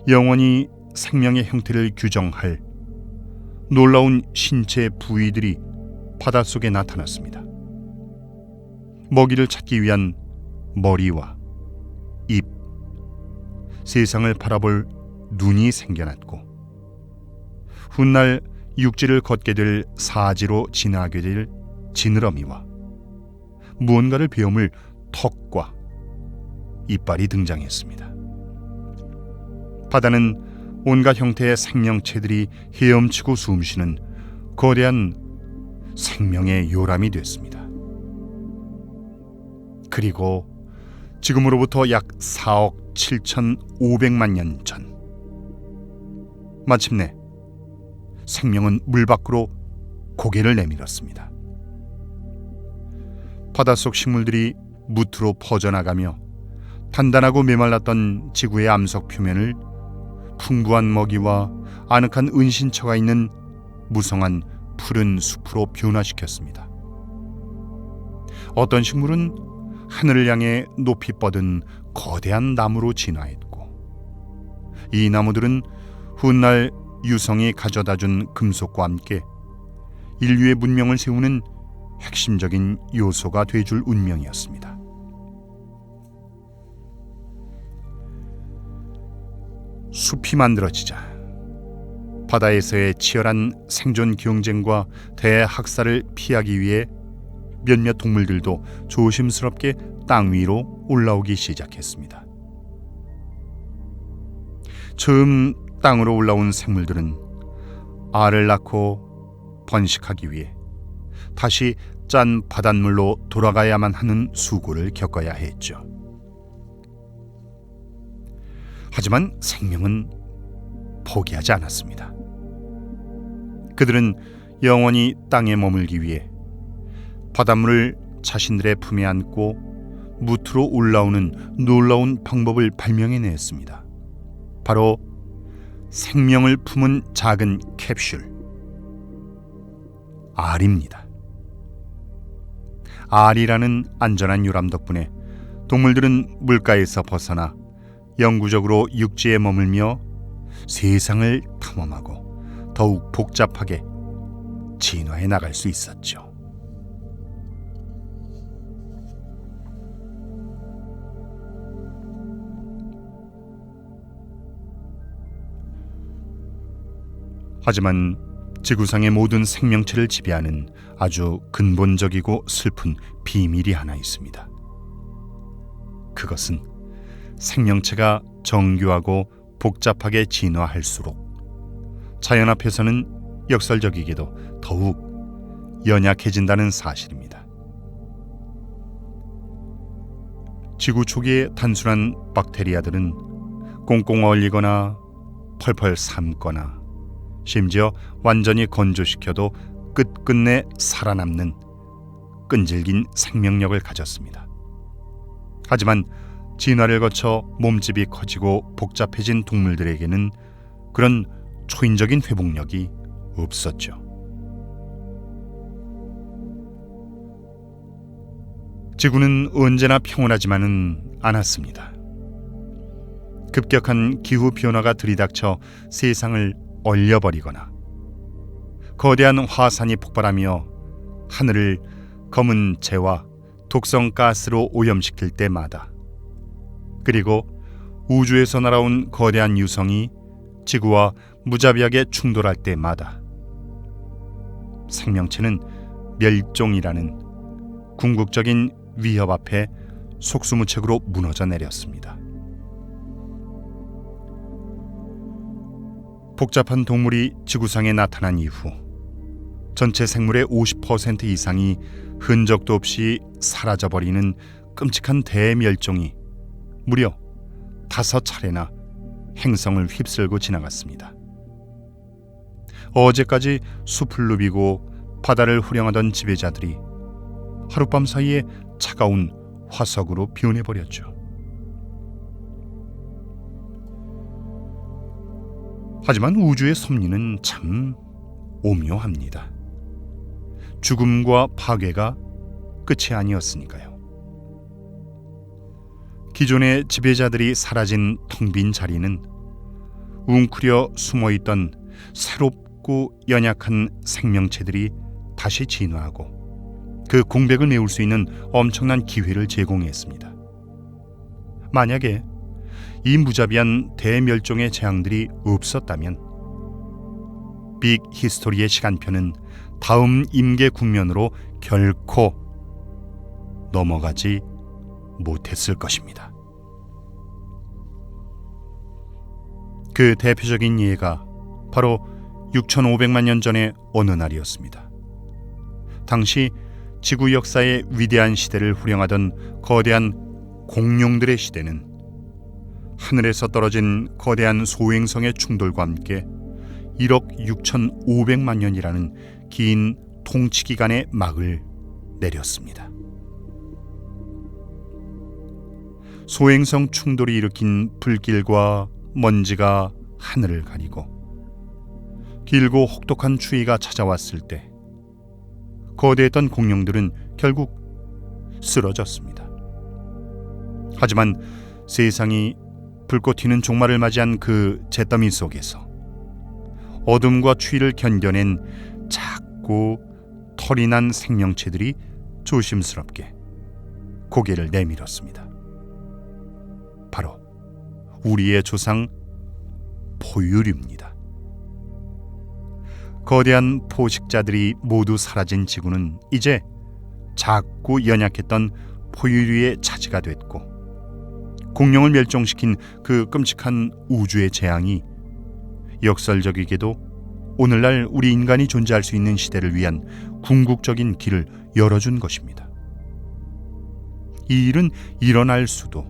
영원히 생명의 형태를 규정할 놀라운 신체 부위들이 바닷속에 나타났습니다. 먹이를 찾기 위한 머리와 입, 세상을 바라볼 눈이 생겨났고 훗날 육지를 걷게 될 사지로 지나게 될 지느러미와 무언가를 베어물 턱과 이빨이 등장했습니다. 바다는 온갖 형태의 생명체들이 헤엄치고 숨쉬는 거대한 생명의 요람이 됐습니다. 그리고 지금으로부터 약 4억 7,500만 년 전, 마침내 생명은 물 밖으로 고개를 내밀었습니다. 바닷속 식물들이 무트로 퍼져나가며 단단하고 메말랐던 지구의 암석 표면을 풍부한 먹이와 아늑한 은신처가 있는 무성한 푸른 숲으로 변화시켰습니다. 어떤 식물은 하늘을 향해 높이 뻗은 거대한 나무로 진화했고, 이 나무들은 훗날 유성이 가져다준 금속과 함께 인류의 문명을 세우는 핵심적인 요소가 돼줄 운명이었습니다. 숲이 만들어지자 바다에서의 치열한 생존 경쟁과 대학살을 피하기 위해 몇몇 동물들도 조심스럽게 땅 위로 올라오기 시작했습니다. 처음 땅으로 올라온 생물들은 알을 낳고 번식하기 위해 다시 짠 바닷물로 돌아가야만 하는 수고를 겪어야 했죠. 하지만 생명은 포기하지 않았습니다. 그들은 영원히 땅에 머물기 위해 바닷물을 자신들의 품에 안고 무트로 올라오는 놀라운 방법을 발명해냈습니다. 바로 생명을 품은 작은 캡슐, 알입니다. 알이라는 안전한 요람 덕분에 동물들은 물가에서 벗어나 영구적으로 육지에 머물며 세상을 탐험하고 더욱 복잡하게 진화해 나갈 수 있었죠. 하지만 지구상의 모든 생명체를 지배하는 아주 근본적이고 슬픈 비밀이 하나 있습니다. 그것은 생명체가 정교하고 복잡하게 진화할수록 자연 앞에서는 역설적이게도 더욱 연약해진다는 사실입니다. 지구 초기의 단순한 박테리아들은 꽁꽁 얼리거나 펄펄 삶거나 심지어 완전히 건조시켜도 끝끝내 살아남는 끈질긴 생명력을 가졌습니다. 하지만 진화를 거쳐 몸집이 커지고 복잡해진 동물들에게는 그런 초인적인 회복력이 없었죠. 지구는 언제나 평온하지만은 않았습니다. 급격한 기후 변화가 들이닥쳐 세상을 얼려버리거나 거대한 화산이 폭발하며 하늘을 검은 재와 독성 가스로 오염시킬 때마다, 그리고 우주에서 날아온 거대한 유성이 지구와 무자비하게 충돌할 때마다 생명체는 멸종이라는 궁극적인 위협 앞에 속수무책으로 무너져 내렸습니다. 복잡한 동물이 지구상에 나타난 이후 전체 생물의 50% 이상이 흔적도 없이 사라져버리는 끔찍한 대멸종이 무려 5차례나 행성을 휩쓸고 지나갔습니다. 어제까지 숲을 누비고 바다를 호령하던 지배자들이 하룻밤 사이에 차가운 화석으로 변해버렸죠. 하지만 우주의 섭리는 참 오묘합니다. 죽음과 파괴가 끝이 아니었으니까요. 기존의 지배자들이 사라진 텅 빈 자리는 웅크려 숨어있던 새롭고 연약한 생명체들이 다시 진화하고 그 공백을 메울 수 있는 엄청난 기회를 제공했습니다. 만약에 이 무자비한 대멸종의 재앙들이 없었다면 빅 히스토리의 시간표는 다음 임계 국면으로 결코 넘어가지 못했을 것입니다. 그 대표적인 예가 바로 6,500만 년 전의 어느 날이었습니다. 당시 지구 역사의 위대한 시대를 후령하던 거대한 공룡들의 시대는 하늘에서 떨어진 거대한 소행성의 충돌과 함께 1억 6,500만 년이라는 긴 통치 기간의 막을 내렸습니다. 소행성 충돌이 일으킨 불길과 먼지가 하늘을 가리고 길고 혹독한 추위가 찾아왔을 때 거대했던 공룡들은 결국 쓰러졌습니다. 하지만 세상이 불꽃 튀는 종말을 맞이한 그 잿더미 속에서 어둠과 추위를 견뎌낸 작고 털이 난 생명체들이 조심스럽게 고개를 내밀었습니다. 바로 우리의 조상 포유류입니다. 거대한 포식자들이 모두 사라진 지구는 이제 작고 연약했던 포유류의 차지가 됐고, 공룡을 멸종시킨 그 끔찍한 우주의 재앙이 역설적이게도 오늘날 우리 인간이 존재할 수 있는 시대를 위한 궁극적인 길을 열어준 것입니다. 이 일은 일어날 수도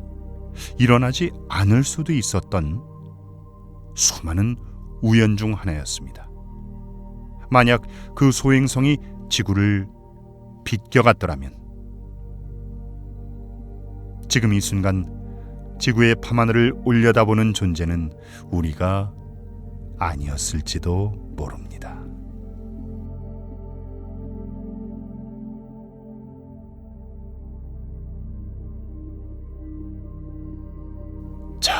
일어나지 않을 수도 있었던 수많은 우연 중 하나였습니다. 만약 그 소행성이 지구를 비껴갔더라면 지금 이 순간 지구의 밤하늘을 올려다보는 존재는 우리가 아니었을지도 모릅니다. 자,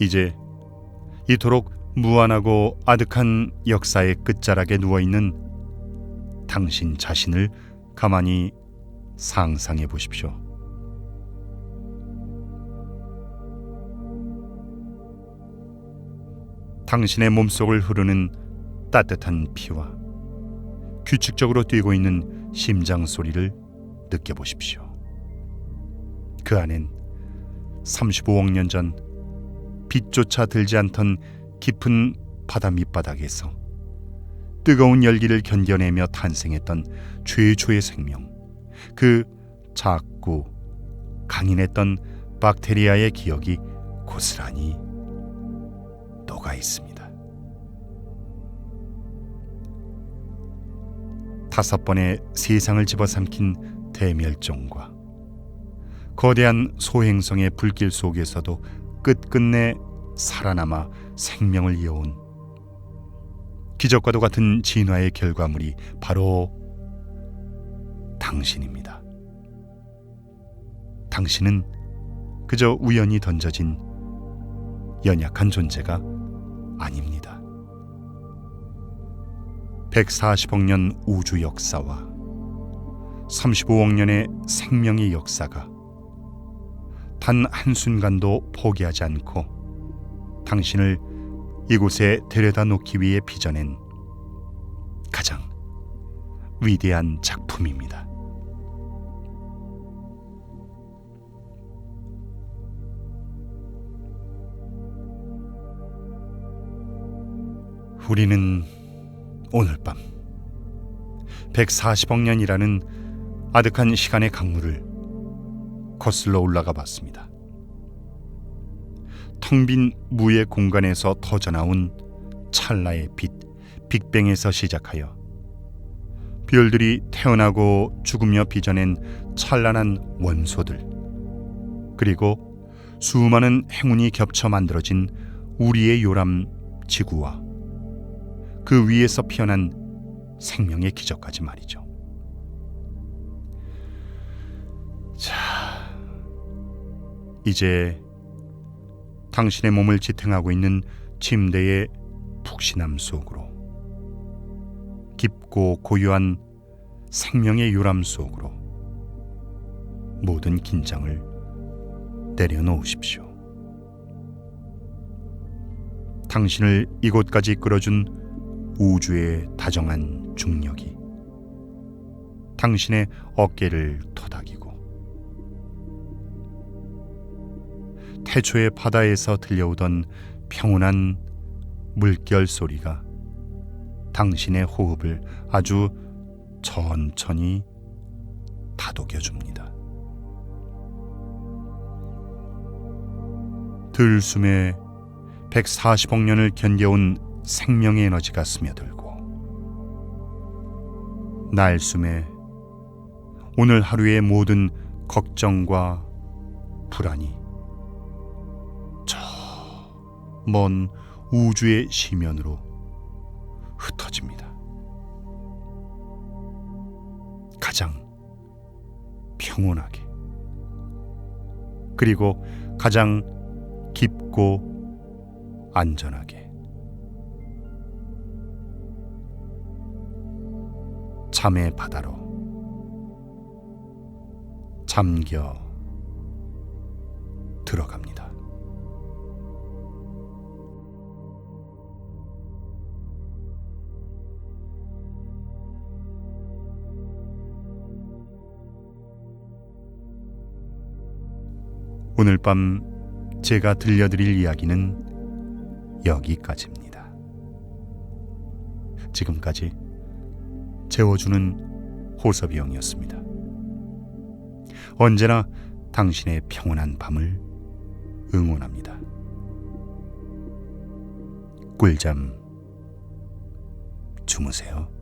이제 이토록 무한하고 아득한 역사의 끝자락에 누워있는 당신 자신을 가만히 상상해 보십시오. 당신의 몸속을 흐르는 따뜻한 피와 규칙적으로 뛰고 있는 심장 소리를 느껴보십시오. 그 안엔 35억 년 전 빛조차 들지 않던 깊은 바다 밑바닥에서 뜨거운 열기를 견뎌내며 탄생했던 최초의 생명, 그 작고 강인했던 박테리아의 기억이 고스란히 녹아 있습니다. 5번의 세상을 집어삼킨 대멸종과 거대한 소행성의 불길 속에서도 끝끝내 살아남아 생명을 이어온 기적과도 같은 진화의 결과물이 바로 당신입니다. 당신은 그저 우연히 던져진 연약한 존재가 아닙니다. 140억 년 우주 역사와 35억 년의 생명의 역사가 단 한순간도 포기하지 않고 당신을 이곳에 데려다 놓기 위해 빚어낸 가장 위대한 작품입니다. 우리는 오늘 밤 140억 년이라는 아득한 시간의 강물을 거슬러 올라가 봤습니다. 텅 빈 무의 공간에서 터져나온 찰나의 빛, 빅뱅에서 시작하여 별들이 태어나고 죽으며 빚어낸 찬란한 원소들, 그리고 수많은 행운이 겹쳐 만들어진 우리의 요람 지구와 그 위에서 피어난 생명의 기적까지 말이죠. 자, 이제 당신의 몸을 지탱하고 있는 침대의 푹신함 속으로, 깊고 고요한 생명의 요람 속으로 모든 긴장을 내려놓으십시오. 당신을 이곳까지 끌어준 우주의 다정한 중력이 당신의 어깨를 토닥이고 태초의 바다에서 들려오던 평온한 물결 소리가 당신의 호흡을 아주 천천히 다독여줍니다. 들숨에 140억 년을 견뎌온 생명의 에너지가 스며들고 날숨에 오늘 하루의 모든 걱정과 불안이 저 먼 우주의 시면으로 흩어집니다. 가장 평온하게, 그리고 가장 깊고 안전하게 잠의 바다로 잠겨 들어갑니다. 오늘 밤 제가 들려드릴 이야기는 여기까지입니다. 지금까지 재워주는 호섭이 형이었습니다. 언제나 당신의 평온한 밤을 응원합니다. 꿀잠 주무세요.